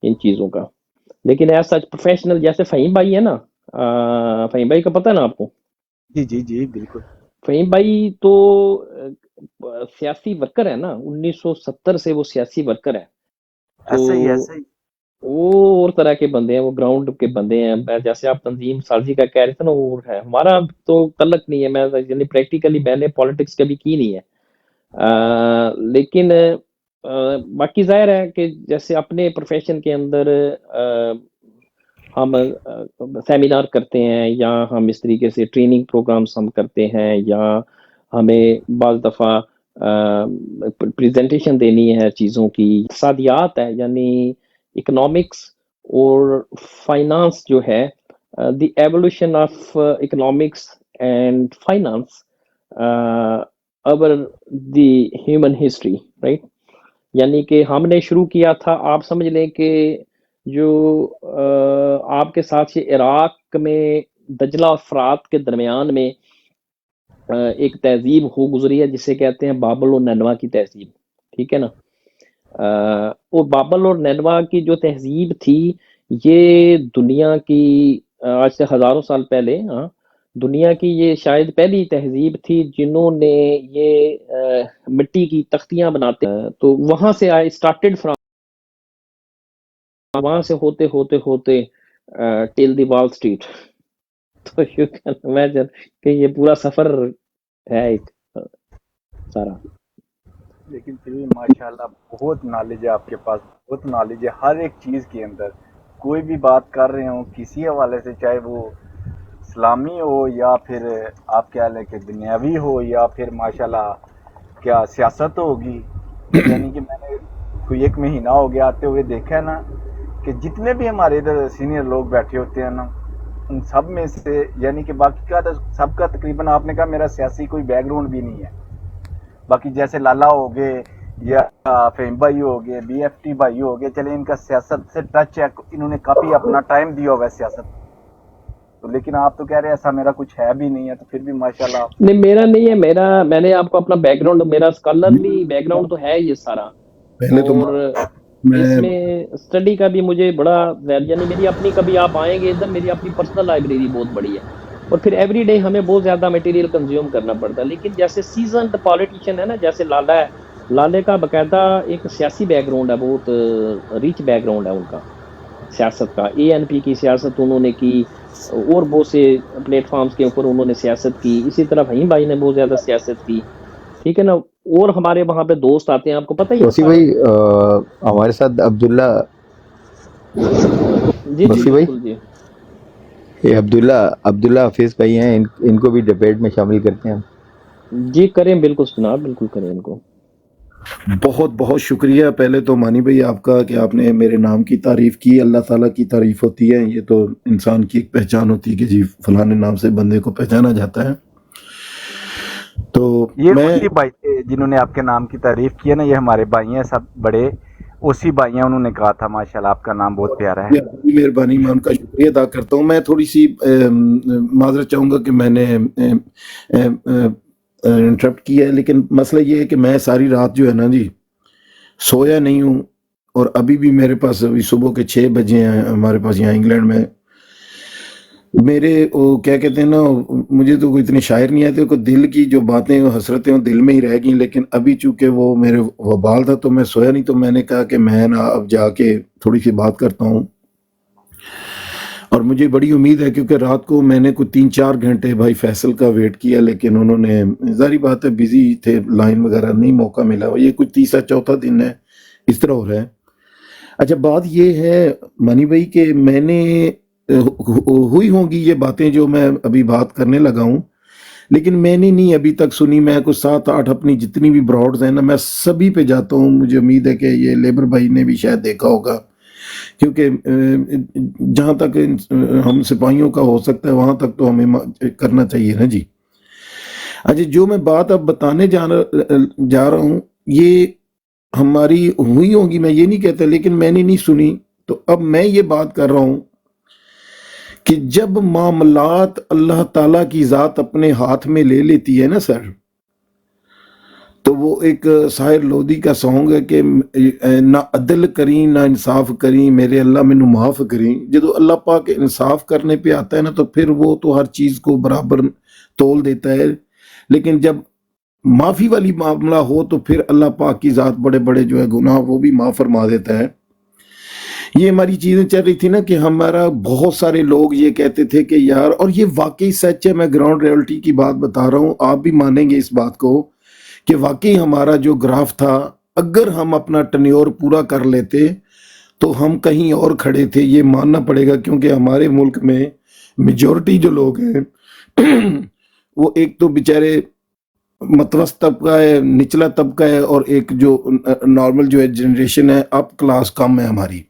ان چیزوں کا. لیکن ایسا پروفیشنل جیسے فہیم بھائی ہے نا، فہیم بھائی کا پتہ ہے نا آپ کو؟ جی جی جی بالکل فہیم بھائی تو سیاسی ورکر ہے نا، 1970 سے وہ سیاسی ورکر ہے. تو ایسا ہی ایسا ہی وہ اور طرح کے بندے ہیں، وہ گراؤنڈ کے بندے ہیں. جیسے آپ تنظیم سازی کا کہہ رہے تھے نا، وہ ہے. ہمارا تو تعلق نہیں ہے، میں یعنی پریکٹیکلی میں نے پالیٹکس کبھی کی نہیں ہے. لیکن باقی ظاہر ہے کہ جیسے اپنے پروفیشن کے اندر ہم سیمینار کرتے ہیں، یا ہم اس طریقے سے ٹریننگ پروگرامز ہم کرتے ہیں، یا ہمیں بعض دفعہ پریزنٹیشن دینی ہے چیزوں کی. اقتصادیات ہے، یعنی اکنامکس اور فائنانس جو ہے the evolution of economics and finance over the human history, right. یعنی کہ ہم نے شروع کیا تھا، آپ سمجھ لیں کہ جو آپ کے ساتھ یہ عراق میں دجلہ اور فرات کے درمیان میں ایک تہذیب ہو گزری ہے جسے کہتے ہیں بابل اور نینوا کی تہذیب، ٹھیک ہے نا. وہ بابل اور نینوا کی جو تہذیب تھی یہ دنیا کی آج سے ہزاروں سال پہلے، ہاں، دنیا کی یہ شاید پہلی تہذیب تھی جنہوں نے یہ مٹی کی تختیاں بناتے، تو وہاں سے آئے، اسٹارٹیڈ فرام وہاں سے ہوتے ہوتے ہوتے ٹل دی وال اسٹریٹ. تو یو کین امیجن کہ یہ پورا سفر ہے ایک سارا. لیکن پھر بھی ماشاءاللہ بہت نالج ہے آپ کے پاس، بہت نالج ہے ہر ایک چیز کے اندر. کوئی بھی بات کر رہے ہوں کسی حوالے سے، چاہے وہ اسلامی ہو یا پھر آپ کیا لیں کہ دنیاوی ہو یا پھر ماشاءاللہ کیا سیاست ہوگی. یعنی کہ میں نے کوئی 1 مہینہ ہو گیا آتے ہوئے دیکھا ہے نا کہ جتنے بھی ہمارے ادھر سینئر لوگ بیٹھے ہوتے ہیں نا، ان سب میں سے یعنی کہ باقی کا تو سب کا تقریباً، آپ نے کہا میرا سیاسی کوئی بیک گراؤنڈ بھی نہیں ہے، باقی جیسے لالا ہو گئے یا فہیم بھائی ہو گئے، بی ایف ٹی بھائی ہو گئے، چلے ان کا سیاست سے ٹچ ہے، انہوں نے کافی اپنا ٹائم دیا ہوا ہے سیاست تو. لیکن آپ تو کہہ رہے ہیں ایسا میرا کچھ ہے بھی نہیں ہے، تو پھر بھی ماشاءاللہ. نہیں میرا نہیں ہے، میں نے آپ کو اپنا بیک گراؤنڈ، میرا اسکالرلی بیک گراؤنڈ تو ہے یہ سارا، پہلے تو اور میں اس میں اسٹڈی کا بھی مجھے بڑا، یعنی میری اپنی، کبھی آپ آئیں گے ادھر، میری اپنی پرسنل لائبریری بہت بڑی ہے، اور پھر ایوری ڈے ہمیں بہت زیادہ مٹیریل کنزیوم کرنا پڑتا ہے. لیکن جیسے سیزنڈ پالیٹیشین ہے نا، جیسے لالا ہے، لالے کا باقاعدہ ایک سیاسی بیک گراؤنڈ ہے، بہت ریچ بیک گراؤنڈ ہے ان کا سیاست کا. اے این پی کی سیاست انہوں نے کی، اور بہت سے پلیٹ فارمز کے اوپر انہوں نے سیاست کی. اسی طرح فہیم بھائی نے بہت زیادہ سیاست کی، ٹھیک ہے نا. اور ہمارے وہاں پہ دوست آتے ہیں، آپ کو پتہ ہی ہے وسیع سارا. بھائی ہمارے ساتھ عبداللہ، جی جی وسیع بھائی بالکل جی. یہ عبداللہ حفیظ بھائی ہیں، ان کو بھی ڈبیٹ میں شامل کرتے ہیں. جی کریں، بالکل جناب، بالکل کریں ان کو. بہت بہت شکریہ پہلے تو مانی بھائی آپ کا کہ آپ نے میرے نام کی تعریف کی. اللہ تعالیٰ کی تعریف ہوتی ہے، یہ تو انسان کی ایک پہچان ہوتی ہے کہ جی فلانے نام سے بندے کو پہچانا جاتا ہے. تو یہ میں اسی بھائی تھے جنہوں نے آپ کے نام کی تعریف کی ہے نا، یہ ہمارے بھائی ہیں سب بڑے، اسی بھائی ہیں، انہوں نے کہا تھا ماشاءاللہ آپ کا نام بہت پیارا ہے. مہربانی، میں ان کا شکریہ ادا کرتا ہوں. میں تھوڑی سی معذرت چاہوں گا کہ میں نے انٹرپٹ کیا ہے، لیکن مسئلہ یہ ہے کہ میں ساری رات جو ہے نا جی سویا نہیں ہوں، اور ابھی بھی میرے پاس ابھی صبح کے 6 بجے ہیں ہمارے پاس یہاں انگلینڈ میں. میرے وہ کیا کہتے ہیں نا، مجھے تو کوئی اتنے شاعر نہیں آتے، کوئی دل کی جو باتیں حسرتیں دل میں ہی رہ گئیں. لیکن ابھی چونکہ وہ میرے وبال تھا تو میں سویا نہیں، تو میں نے کہا کہ میں نا اب جا کے تھوڑی سی بات کرتا ہوں. اور مجھے بڑی امید ہے کیونکہ رات کو میں نے کوئی 3-4 گھنٹے بھائی فیصل کا ویٹ کیا، لیکن انہوں نے، ظاہری بات ہے بزی تھے، لائن وغیرہ نہیں موقع ملا. یہ کوئی 3-4 دن ہے اس طرح ہو رہا ہے. اچھا بات یہ ہے منی بھائی کہ میں نے ہوئی ہوں گی یہ باتیں جو میں ابھی بات کرنے لگا ہوں، لیکن میں نے نہیں ابھی تک سنی. میں کچھ 7-8 اپنی جتنی بھی براڈز ہیں نا میں سبھی پہ جاتا ہوں. مجھے امید ہے کہ یہ لیبر بھائی نے بھی شاید دیکھا ہوگا، کیونکہ جہاں تک ہم سپاہیوں کا ہو سکتا ہے وہاں تک تو ہمیں کرنا چاہیے نا جی. اچھا جو میں بات اب بتانے جا رہا ہوں یہ ہماری ہوئی ہوگی، میں یہ نہیں کہتا، لیکن میں نے نہیں سنی. تو اب میں یہ بات کر رہا ہوں کہ جب معاملات اللہ تعالیٰ کی ذات اپنے ہاتھ میں لے لیتی ہے نا سر، تو وہ ایک ساحر لودھی کا سانگ ہے کہ نہ عدل کریں نہ انصاف کریں میرے اللہ میں معاف کریں. جب اللہ پاک انصاف کرنے پہ آتا ہے نا تو پھر وہ تو ہر چیز کو برابر تول دیتا ہے، لیکن جب معافی والی معاملہ ہو تو پھر اللہ پاک کی ذات بڑے بڑے جو ہے گناہ وہ بھی معاف فرما دیتا ہے. یہ ہماری چیزیں چل رہی تھی نا کہ ہمارا بہت سارے لوگ یہ کہتے تھے کہ یار، اور یہ واقعی سچ ہے، میں گراؤنڈ ریئلٹی کی بات بتا رہا ہوں، آپ بھی مانیں گے اس بات کو کہ واقعی ہمارا جو گراف تھا اگر ہم اپنا ٹنیور پورا کر لیتے تو ہم کہیں اور کھڑے تھے، یہ ماننا پڑے گا. کیونکہ ہمارے ملک میں میجورٹی جو لوگ ہیں وہ ایک تو بیچارے متوسط طبقہ ہے، نچلا طبقہ ہے، اور ایک جو نارمل جو ہے جنریشن ہے، اپ کلاس کم ہے ہماری.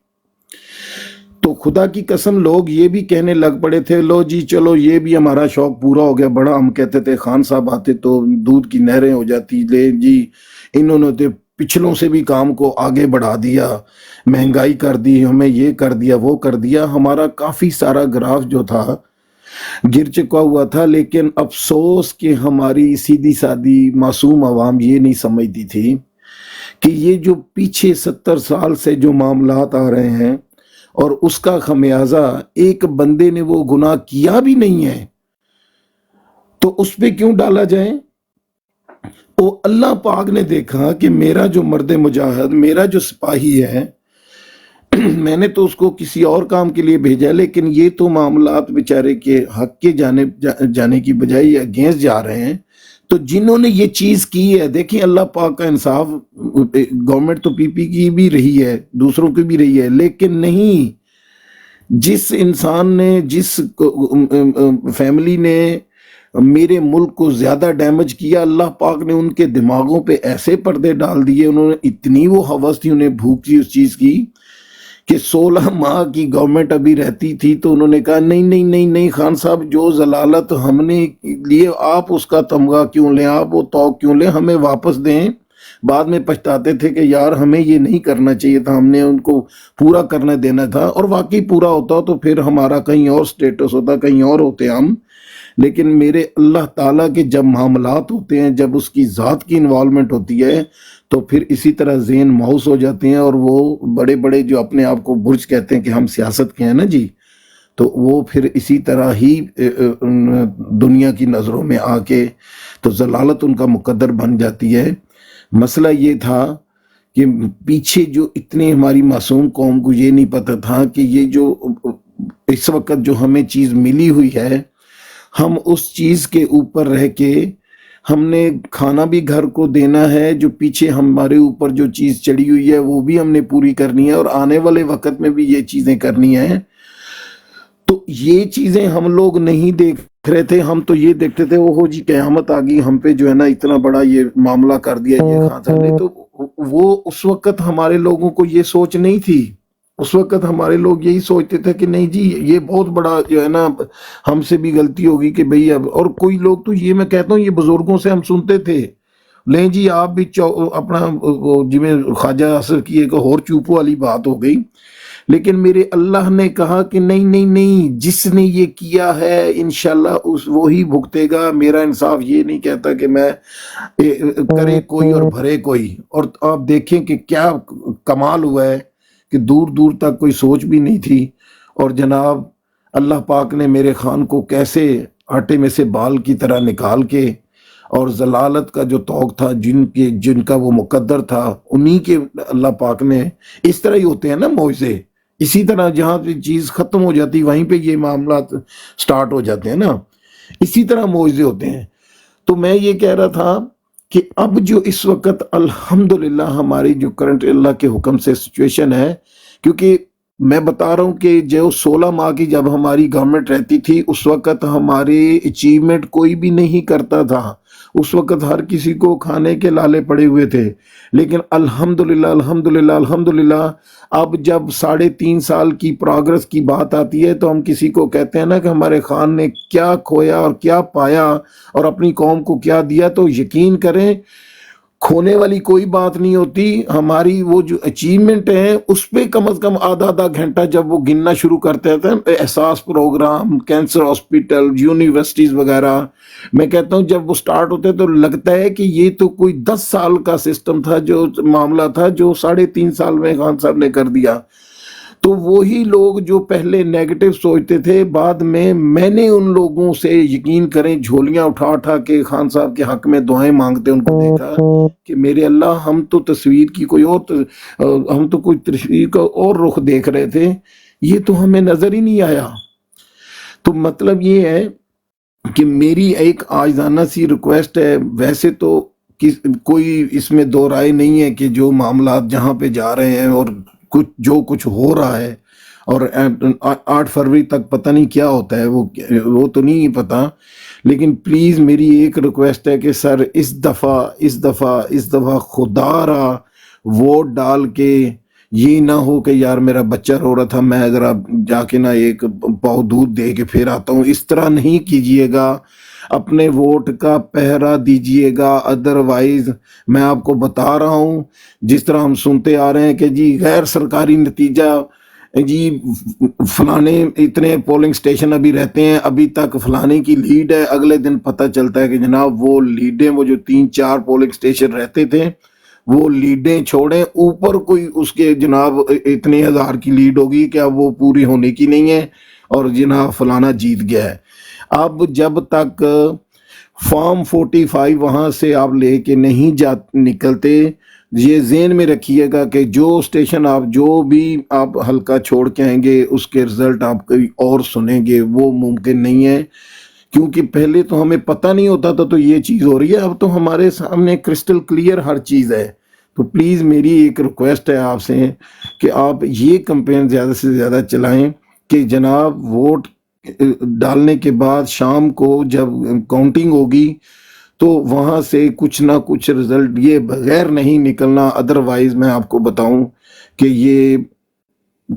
خدا کی قسم لوگ یہ بھی کہنے لگ پڑے تھے لو جی چلو یہ بھی ہمارا شوق پورا ہو گیا بڑا. ہم کہتے تھے خان صاحب آتے تو دودھ کی نہریں ہو جاتی. لے جی انہوں نے تو پچھلوں سے بھی کام کو آگے بڑھا دیا, مہنگائی کر دی, ہمیں یہ کر دیا وہ کر دیا. ہمارا کافی سارا گراف جو تھا گر چکا ہوا تھا. لیکن افسوس کہ ہماری سیدھی سادی معصوم عوام یہ نہیں سمجھتی تھی کہ یہ جو پیچھے 70 سال سے جو معاملات آ رہے ہیں اور اس کا خمیازہ ایک بندے نے وہ گناہ کیا بھی نہیں ہے تو اس پہ کیوں ڈالا جائے. وہ اللہ پاک نے دیکھا کہ میرا جو مرد مجاہد, میرا جو سپاہی ہے, میں نے تو اس کو کسی اور کام کے لیے بھیجا, لیکن یہ تو معاملات بیچارے کے حق کے جانے کی بجائے یہ اگینسٹ جا رہے ہیں. تو جنہوں نے یہ چیز کی ہے, دیکھیں اللہ پاک کا انصاف, گورنمنٹ تو پی پی کی بھی رہی ہے, دوسروں کی بھی رہی ہے, لیکن نہیں, جس انسان نے, جس فیملی نے میرے ملک کو زیادہ ڈیمیج کیا, اللہ پاک نے ان کے دماغوں پہ ایسے پردے ڈال دیے, انہوں نے اتنی وہ ہوس تھی, انہیں بھوک تھی اس چیز کی کہ 16 ماہ کی گورنمنٹ ابھی رہتی تھی تو انہوں نے کہا نہیں نہیں نہیں نہیں خان صاحب, جو ضلالت ہم نے لیے آپ اس کا تمغہ کیوں لیں, آپ وہ توق کیوں لیں, ہمیں واپس دیں. بعد میں پچھتاتے تھے کہ یار ہمیں یہ نہیں کرنا چاہیے تھا, ہم نے ان کو پورا کرنے دینا تھا, اور واقعی پورا ہوتا تو پھر ہمارا کہیں اور سٹیٹس ہوتا, کہیں اور ہوتے ہم. لیکن میرے اللہ تعالیٰ کے جب معاملات ہوتے ہیں, جب اس کی ذات کی انوالومنٹ ہوتی ہے تو پھر اسی طرح ذہن ماؤس ہو جاتے ہیں, اور وہ بڑے بڑے جو اپنے آپ کو برج کہتے ہیں کہ ہم سیاست کے ہیں نا جی, تو وہ پھر اسی طرح ہی دنیا کی نظروں میں آ کے تو ضلالت ان کا مقدر بن جاتی ہے. مسئلہ یہ تھا کہ پیچھے جو اتنے ہماری معصوم قوم کو یہ نہیں پتہ تھا کہ یہ جو اس وقت جو ہمیں چیز ملی ہوئی ہے, ہم اس چیز کے اوپر رہ کے ہم نے کھانا بھی گھر کو دینا ہے, جو پیچھے ہمارے اوپر جو چیز چڑھی ہوئی ہے وہ بھی ہم نے پوری کرنی ہے, اور آنے والے وقت میں بھی یہ چیزیں کرنی ہیں. تو یہ چیزیں ہم لوگ نہیں دیکھ رہے تھے, ہم تو یہ دیکھتے تھے وہ جی قیامت آ گئی, ہم پہ جو ہے نا اتنا بڑا یہ معاملہ کر دیا یہ خان صاحب نے. تو وہ اس وقت ہمارے لوگوں کو یہ سوچ نہیں تھی. اس وقت ہمارے لوگ یہی سوچتے تھے کہ نہیں جی یہ بہت بڑا جو ہے نا ہم سے بھی غلطی ہوگی کہ بھئی اب, اور کوئی لوگ تو یہ میں کہتا ہوں یہ بزرگوں سے ہم سنتے تھے, لیں جی آپ بھی اپنا جی میں خواجہ اثر کی ایک اور چوپو والی بات ہو گئی. لیکن میرے اللہ نے کہا کہ نہیں نہیں نہیں, جس نے یہ کیا ہے انشاءاللہ وہی بھگتے گا. میرا انصاف یہ نہیں کہتا کہ میں کرے کوئی اور بھرے کوئی. اور آپ دیکھیں کہ کیا کمال ہوا ہے کہ دور دور تک کوئی سوچ بھی نہیں تھی, اور جناب اللہ پاک نے میرے خان کو کیسے آٹے میں سے بال کی طرح نکال کے, اور ضلالت کا جو توق تھا جن کا وہ مقدر تھا انہی کے اللہ پاک نے, اس طرح ہی ہوتے ہیں نا معجزے, اسی طرح جہاں پہ چیز ختم ہو جاتی وہیں پہ یہ معاملات سٹارٹ ہو جاتے ہیں نا, اسی طرح معجزے ہوتے ہیں. تو میں یہ کہہ رہا تھا کہ اب جو اس وقت الحمدللہ ہماری جو کرنٹ اللہ کے حکم سے سچویشن ہے, کیونکہ میں بتا رہا ہوں کہ جو 16 ماہ کی جب ہماری گورنمنٹ رہتی تھی اس وقت ہمارے اچیومنٹ کوئی بھی نہیں کرتا تھا, اس وقت ہر کسی کو کھانے کے لالے پڑے ہوئے تھے. لیکن الحمدللہ الحمدللہ الحمدللہ اب جب 3.5 سال کی پروگرس کی بات آتی ہے تو ہم کسی کو کہتے ہیں نا کہ ہمارے خان نے کیا کھویا اور کیا پایا اور اپنی قوم کو کیا دیا, تو یقین کریں کھونے والی کوئی بات نہیں ہوتی. ہماری وہ جو اچیومنٹ ہیں اس پہ کم از کم آدھا گھنٹہ جب وہ گننا شروع کرتے تھے, احساس پروگرام, کینسر ہاسپٹل, یونیورسٹیز وغیرہ, میں کہتا ہوں جب وہ سٹارٹ ہوتے تو لگتا ہے کہ یہ تو کوئی 10 سال کا سسٹم تھا, جو معاملہ تھا جو 3.5 سال میں خان صاحب نے کر دیا. تو وہی لوگ جو پہلے نیگیٹو سوچتے تھے, بعد میں نے ان لوگوں سے یقین کریں جھولیاں اٹھا کے خان صاحب کے حق میں دعائیں مانگتے ان کو دیکھا کہ میرے اللہ ہم تو تصویر کی کوئی اور, ہم تو کوئی تصویر کا اور رخ دیکھ رہے تھے, یہ تو ہمیں نظر ہی نہیں آیا. تو مطلب یہ ہے کہ میری ایک عاجزانہ سی ریکویسٹ ہے, ویسے تو کوئی اس میں دو رائے نہیں ہے کہ جو معاملات جہاں پہ جا رہے ہیں اور جو کچھ ہو رہا ہے, اور 8 فروری تک پتہ نہیں کیا ہوتا ہے وہ تو نہیں پتا, لیکن پلیز میری ایک ریکویسٹ ہے کہ سر اس دفعہ خدا را ووٹ ڈال کے یہ نہ ہو کہ یار میرا بچہ رو رہا تھا میں ذرا جا کے نا ایک پاؤ دودھ دے کے پھر آتا ہوں، اس طرح نہیں کیجئے گا، اپنے ووٹ کا پہرا دیجئے گا، ادروائز میں آپ کو بتا رہا ہوں جس طرح ہم سنتے آ رہے ہیں کہ جی غیر سرکاری نتیجہ، جی فلانے اتنے پولنگ سٹیشن ابھی رہتے ہیں، ابھی تک فلانے کی لیڈ ہے، اگلے دن پتہ چلتا ہے کہ جناب وہ لیڈیں، وہ جو 3-4 پولنگ سٹیشن رہتے تھے وہ لیڈیں چھوڑیں، اوپر کوئی اس کے جناب اتنے ہزار کی لیڈ ہوگی کہ اب وہ پوری ہونے کی نہیں ہے اور جناب فلانا جیت گیا ہے۔ اب جب تک فارم 45 وہاں سے آپ لے کے نہیں نکلتے، یہ ذہن میں رکھیے گا کہ جو سٹیشن آپ جو بھی آپ حلقہ چھوڑ کے آئیں گے اس کے رزلٹ آپ کوئی اور سنیں گے، وہ ممکن نہیں ہے، کیونکہ پہلے تو ہمیں پتہ نہیں ہوتا تھا تو یہ چیز ہو رہی ہے، اب تو ہمارے سامنے کرسٹل کلیئر ہر چیز ہے۔ تو پلیز میری ایک ریکویسٹ ہے آپ سے کہ آپ یہ کمپین زیادہ سے زیادہ چلائیں کہ جناب ووٹ ڈالنے کے بعد شام کو جب کاؤنٹنگ ہوگی تو وہاں سے کچھ نہ کچھ رزلٹ یہ بغیر نہیں نکلنا، ادروائز میں آپ کو بتاؤں کہ یہ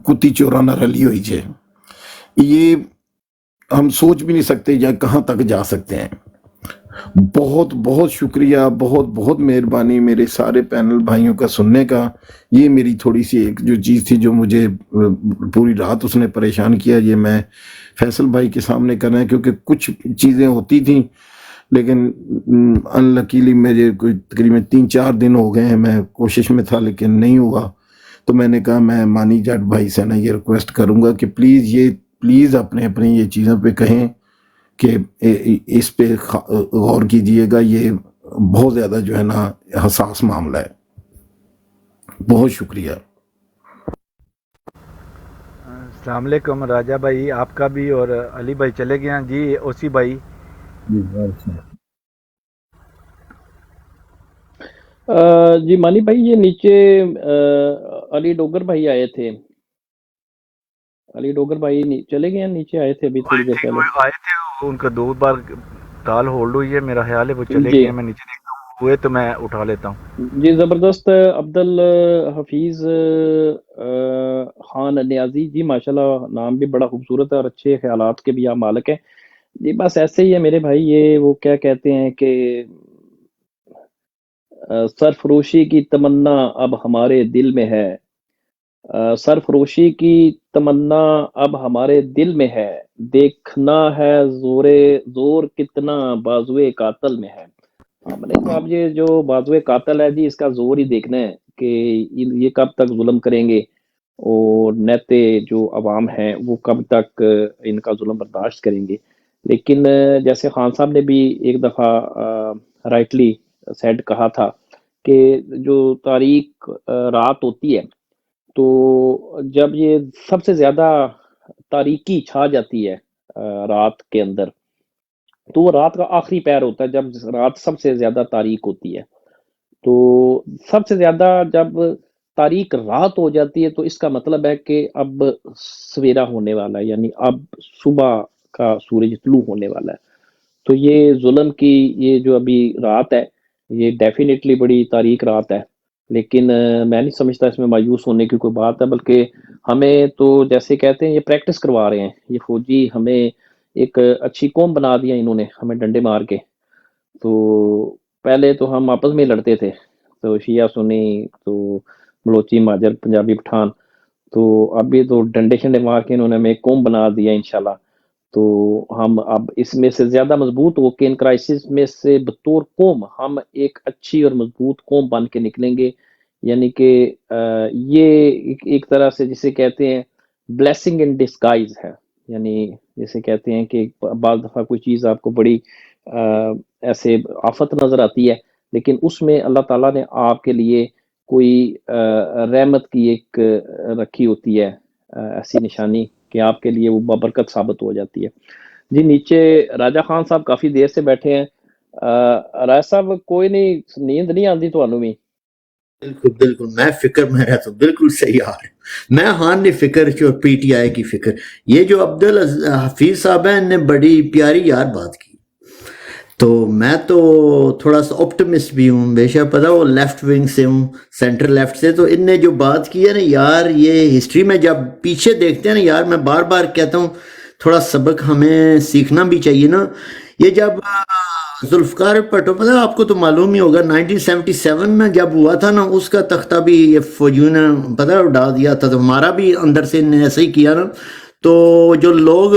کتی چورانہ رلی ہوئی ہے، یہ ہم سوچ بھی نہیں سکتے یا کہاں تک جا سکتے ہیں۔ بہت بہت شکریہ، بہت بہت مہربانی میرے سارے پینل بھائیوں کا سننے کا۔ یہ میری تھوڑی سی ایک جو چیز تھی جو مجھے پوری رات اس نے پریشان کیا، یہ میں فیصل بھائی کے سامنے کر رہے ہیں، کیونکہ کچھ چیزیں ہوتی تھیں لیکن ان لکیلی میرے کوئی تقریباً 3-4 دن ہو گئے ہیں، میں کوشش میں تھا لیکن نہیں ہوا، تو میں نے کہا میں مانی جٹ بھائی سے نا یہ ریکویسٹ کروں گا کہ پلیز اپنے یہ چیزوں پہ کہیں کہ اس پہ غور کیجئے گا، یہ بہت زیادہ جو ہے نا حساس معاملہ ہے۔ بہت شکریہ۔ السلام علیکم راجہ بھائی، آپ کا بھی، اور علی بھائی چلے گئے ہیں جی، اوسی بھائی جی مانی بھائی، یہ نیچے علی ڈوگر بھائی آئے تھے، علی ڈوگر بھائی چلے گئے ہیں، نیچے آئے تھے ابھی تھوڑی دیر پہلے۔ آئے تھے، ان کا 2 بار کال ہولڈ ہوئی ہے، میرا خیال ہے وہ چلے جی گئے ہیں، میں نیچے دیکھتا ہوں، ہوئے تو میں اٹھا لیتا ہوں۔ جی زبردست، عبدل حفیظ خان نیازی جی، ماشاءاللہ نام بھی بڑا خوبصورت ہے اور اچھے خیالات کے بھی آپ مالک ہیں جی۔ بس ایسے ہی ہے میرے بھائی، یہ وہ کیا کہتے ہیں کہ سرفروشی کی تمنا اب ہمارے دل میں ہے، سرفروشی کی تمنا اب ہمارے دل میں ہے، دیکھنا ہے زور کتنا بازوئے قاتل میں ہے۔ ہم نے تو اب یہ جو بازوئے قاتل ہے جی، اس کا زور ہی دیکھنا ہے کہ یہ کب تک ظلم کریں گے اور نیتے جو عوام ہیں وہ کب تک ان کا ظلم برداشت کریں گے۔ لیکن جیسے خان صاحب نے بھی ایک دفعہ رائٹلی سیڈ کہا تھا کہ جو تاریک رات ہوتی ہے تو جب یہ سب سے زیادہ تاریکی چھا جاتی ہے رات کے اندر، تو وہ رات کا آخری پہر ہوتا ہے جب رات سب سے زیادہ تاریک ہوتی ہے۔ تو سب سے زیادہ جب تاریک رات ہو جاتی ہے تو اس کا مطلب ہے کہ اب سویرا ہونے والا ہے، یعنی اب صبح کا سورج طلوع ہونے والا ہے۔ تو یہ ظلم کی یہ جو ابھی رات ہے یہ ڈیفینیٹلی بڑی تاریک رات ہے، لیکن میں نہیں سمجھتا اس میں مایوس ہونے کی کوئی بات ہے، بلکہ ہمیں تو جیسے کہتے ہیں یہ پریکٹس کروا رہے ہیں یہ فوجی، ہمیں ایک اچھی قوم بنا دیا انہوں نے ہمیں ڈنڈے مار کے۔ تو پہلے تو ہم آپس میں لڑتے تھے، تو شیعہ سنی، تو بلوچی مہاجر پنجابی پٹھان، تو ابھی تو ڈنڈے شنڈے مار کے انہوں نے ہمیں ایک قوم بنا دیا انشاءاللہ۔ تو ہم اب اس میں سے زیادہ مضبوط ہو کے ان کرائسس میں سے بطور قوم ہم ایک اچھی اور مضبوط قوم بن کے نکلیں گے، یعنی کہ یہ ایک طرح سے جسے کہتے ہیں بلیسنگ ان ڈسگائز ہے، یعنی جسے کہتے ہیں کہ بعض دفعہ کوئی چیز آپ کو بڑی ایسے آفت نظر آتی ہے، لیکن اس میں اللہ تعالیٰ نے آپ کے لیے کوئی رحمت کی ایک رکھی ہوتی ہے ایسی نشانی کہ آپ کے لیے وہ بابرکت ثابت ہو جاتی ہے۔ جی نیچے راجہ خان صاحب کافی دیر سے بیٹھے ہیں، راجہ صاحب کوئی نہیں، نیند نہیں آتی تو بھی؟ بالکل میں فکر میں رہتا ہوں، بالکل صحیح آ رہا ہے۔ میں خان نے فکر کی اور پی ٹی آئی کی فکر، یہ جو عبدل حفیظ صاحب ہیں نے بڑی پیاری یار بات کی تو میں تو تھوڑا سا آپٹمسٹ بھی ہوں، بے شک پتہ وہ لیفٹ ونگ سے ہوں، سینٹر لیفٹ سے، تو ان نے جو بات کی ہے نا یار، یہ ہسٹری میں جب پیچھے دیکھتے ہیں نا یار، میں بار بار کہتا ہوں تھوڑا سبق ہمیں سیکھنا بھی چاہیے نا۔ یہ جب ذوالفقار بھٹو، پتہ آپ کو تو معلوم ہی ہوگا 1977 میں جب ہوا تھا نا، اس کا تختہ بھی یہ فوجیوں نے پتہ اڑا دیا تھا، تو ہمارا بھی اندر سے انہیں ایسے ہی کیا نا۔ تو جو لوگ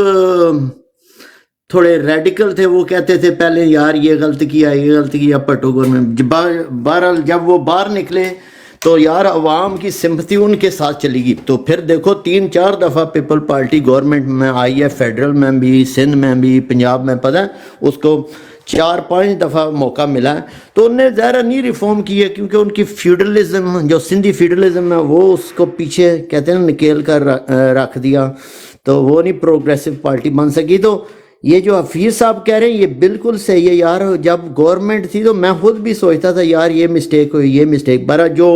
تھوڑے ریڈیکل تھے وہ کہتے تھے پہلے یار یہ غلط کیا، یہ غلط کیا بھٹو گورنمنٹ، بہرحال جب وہ باہر نکلے تو یار عوام کی سمپتھی ان کے ساتھ چلی گئی۔ تو پھر دیکھو 3-4 دفعہ پیپل پارٹی گورنمنٹ میں آئی ہے، فیڈرل میں بھی، سندھ میں بھی، پنجاب میں، پتہ ہے اس کو 4-5 دفعہ موقع ملا ہے، تو انہوں نے ظاہر نہیں ریفارم کی ہے، کیونکہ ان کی فیوڈلزم جو سندھی فیوڈلزم ہے وہ اس کو پیچھے کہتے ہیں نکیل کر رکھ دیا، تو وہ نہیں پروگریسو پارٹی بن سکی۔ تو یہ جو حفیظ صاحب کہہ رہے ہیں یہ بالکل صحیح ہے یار، جب گورنمنٹ تھی تو میں خود بھی سوچتا تھا یار یہ مسٹیک ہوئی، یہ مسٹیک، برا جو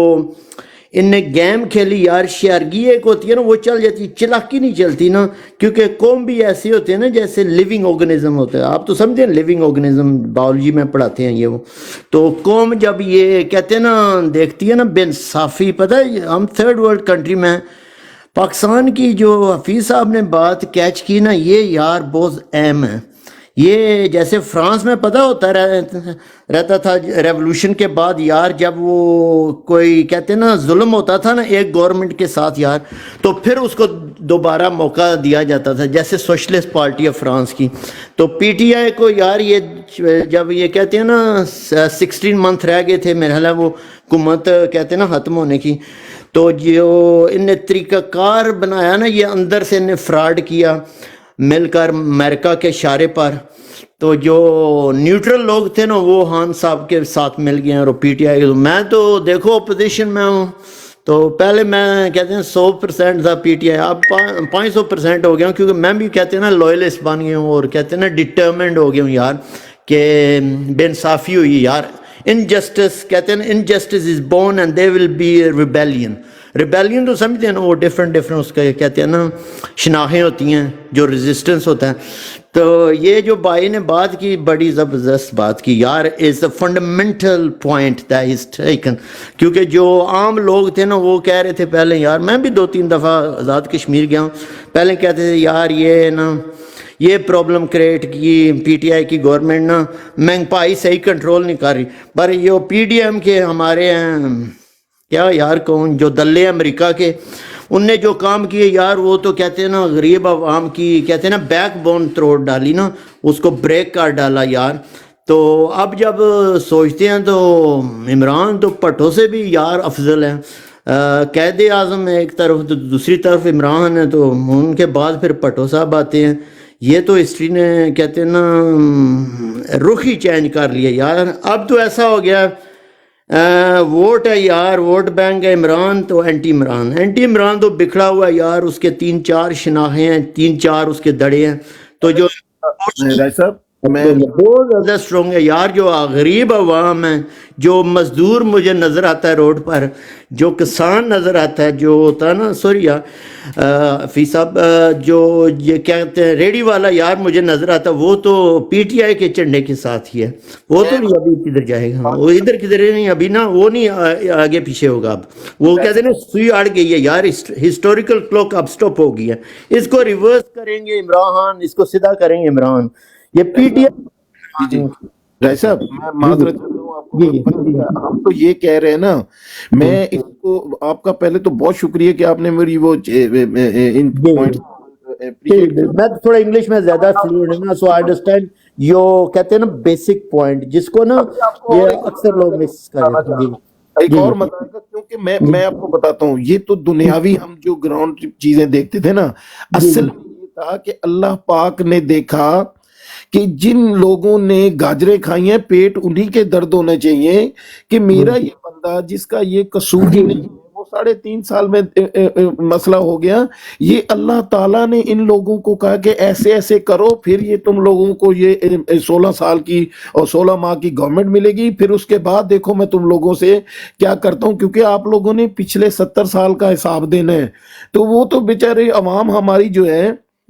ان نے گیم کھیلی یار، شیارگی ایک ہوتی ہے نا وہ چل جاتی، چلاکی نہیں چلتی نا، کیونکہ قوم بھی ایسے ہوتے ہیں نا جیسے لیونگ آرگنزم ہوتا ہے، آپ تو سمجھیں لیونگ آرگنزم، بایولوجی میں پڑھاتے ہیں یہ وہ، تو قوم جب یہ کہتے ہیں نا دیکھتی ہے نا بے انصافی، پتہ ہے ہم 3rd ورلڈ کنٹری میں پاکستان کی جو حفیظ صاحب نے بات کیچ کی نا، یہ یار بہت اہم ہے۔ یہ جیسے فرانس میں پتہ ہوتا رہتا تھا ریولوشن کے بعد یار، جب وہ کوئی کہتے ہیں نا ظلم ہوتا تھا نا ایک گورنمنٹ کے ساتھ یار، تو پھر اس کو دوبارہ موقع دیا جاتا تھا، جیسے سوشلسٹ پارٹی آف فرانس کی۔ تو پی ٹی آئی کو یار یہ جب یہ کہتے ہیں نا 16 منتھ رہ گئے تھے میرا خیال ہے وہ حکومت کہتے ہیں نا ختم ہونے کی، تو جو ان نے طریقہ کار بنایا نا، یہ اندر سے ان نے فراڈ کیا مل کر امریکہ کے اشارے پر، تو جو نیوٹرل لوگ تھے نا وہ خان صاحب کے ساتھ مل گئے ہیں، اور پی ٹی آئی، میں تو دیکھو اپوزیشن میں ہوں، تو پہلے میں کہتے ہیں 100% تھا پی ٹی آئی، اب 500% ہو گیا ہوں، کیونکہ میں بھی کہتے ہیں نا لوئلسٹ بن گیا ہوں، اور کہتے ہیں نا ڈٹرمنڈ ہو گیا ہوں یار، کہ بے انصافی ہوئی یار، انجسٹس کہتے ہیں injustice is born and they will be rebellion. Rebellion تو سمجھتے ہیں نا وہ ڈفرینٹ اس کا کہتے ہیں نا شناخیں ہوتی ہیں جو ریزسٹنس ہوتا ہے۔ تو یہ جو بھائی نے بات کی بڑی زبردست بات کی یار، is a fundamental point that is taken, کیونکہ جو عام لوگ تھے نا وہ کہہ رہے تھے پہلے یار، میں بھی 2-3 دفعہ آزاد کشمیر گیا ہوں، پہلے کہتے تھے یار یہ نا یہ پرابلم کریٹ کی پی ٹی آئی کی گورنمنٹ نا مہنگائی صحیح کنٹرول نہیں کر رہی، پر یہ پی ڈی ایم کے ہمارے ہیں کیا یار کون جو دلے امریکہ کے، ان نے جو کام کیے یار وہ تو کہتے ہیں نا غریب عوام کی کہتے ہیں نا بیک بون توڑ ڈالی نا، اس کو بریک کر ڈالا یار۔ تو اب جب سوچتے ہیں تو عمران تو بھٹو سے بھی یار افضل ہے، قائد اعظم ایک طرف تو دوسری طرف عمران ہے، تو ان کے بعد پھر بھٹو صاحب آتے ہیں۔ یہ تو ہسٹری نے کہتے ہیں نا رخ ہی چینج کر لیا یار، اب تو ایسا ہو گیا ووٹ ہے یار، ووٹ بینک ہے عمران تو اینٹی عمران، اینٹی عمران تو بکھڑا ہوا ہے یار، اس کے 3-4 شناخیں ہیں، 3-4 اس کے دڑے ہیں، تو جو راج صاحب میں بہت زیادہ اسٹرانگ ہے یار، جو غریب عوام ہے، جو مزدور مجھے نظر آتا ہے روڈ پر، جو کسان نظر آتا ہے، جو ہوتا ہے نا سوری فی صاحب جو یہ کہتے ہیں ریڈی والا یار مجھے نظر آتا ہے، وہ تو پی ٹی آئی کے جھنڈے کے ساتھ ہی ہے، وہ تو نہیں ابھی کدھر جائے گا، وہ ادھر کدھر نہیں ابھی نا، وہ نہیں آگے پیچھے ہوگا اب، وہ کہتے ہیں نا سوئی اڑ گئی ہے یار، ہسٹوریکل کلوک اب سٹاپ ہو گئی ہے، اس کو ریورس کریں گے عمران، اس کو سیدھا کریں گے عمران، یہ پی ٹی آئی۔ راج صاحب میں معذرت چاہتا ہوں آپ کو، ہم تو یہ کہہ رہے ہیں نا، میں اس کو آپ کا پہلے تو بہت شکریہ کہ آپ نے میری وہ ان پوائنٹ، میں تھوڑا انگلش میں زیادہ فلوئنٹ ہوں نا، سو آئی انڈرسٹینڈ جو کہتے ہیں نا بیسک پوائنٹ، جس کو نا یہ اکثر لوگ مس کرتے ہیں۔ ایک اور مسئلہ، کیونکہ میں آپ کو بتاتا ہوں، یہ تو دنیاوی ہم جو گراؤنڈ چیزیں دیکھتے تھے نا، اصل میں یہ تھا کہ اللہ پاک نے دیکھا کہ جن لوگوں نے گاجریں کھائی ہیں پیٹ انہی کے درد ہونے چاہیے، کہ میرا یہ بندہ جس کا یہ قصور ہی نہیں ہے، وہ 3.5 سال میں مسئلہ ہو گیا، یہ اللہ تعالیٰ نے ان لوگوں کو کہا کہ ایسے ایسے کرو، پھر یہ تم لوگوں کو یہ 16 سال کی اور 16 ماہ کی گورنمنٹ ملے گی، پھر اس کے بعد دیکھو میں تم لوگوں سے کیا کرتا ہوں، کیونکہ آپ لوگوں نے پچھلے 70 سال کا حساب دینا ہے، تو وہ تو بیچارے عوام ہماری جو ہے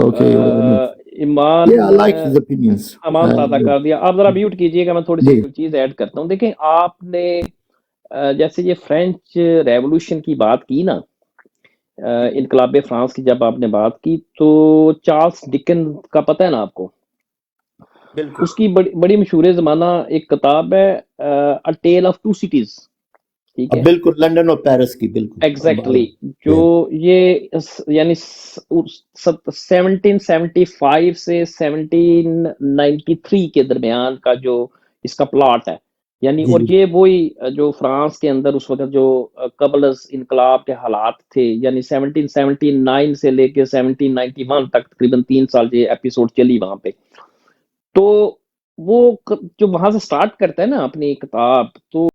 Okay. Yeah, I like his opinions. امان تازہ کر دیا. آپ ذرا میوٹ کیجئے گا, میں تھوڑی سی جی کوئی چیز ایڈ کرتا ہوں. دیکھیں آپ نے جیسے یہ فرینچ ریولوشن کی بات کی نا, انقلاب فرانس کی جب آپ نے بات کی, تو چارلس ڈکن کا پتہ ہے نا آپ کو, بالکل اس کی بڑی مشہور زمانہ ایک کتاب ہے, A Tale of Two Cities. ٹھیک ہے, بالکل لنڈن اور پیرس کی بالکل ایگزیکٹلی, جو یہ یعنی 1775 سے 1793 کے درمیان کا جو اس کا پلاٹ ہے, یعنی جی اور یہ وہی جو فرانس کے اندر اس وقت جو قبل از انقلاب کے حالات تھے, یعنی 1779 سے لے کے 1791 تک تقریباً 3 سال یہ ایپیسوڈ چلی وہاں پہ. تو وہ جو وہاں سے سٹارٹ کرتا ہے نا اپنی کتاب, تو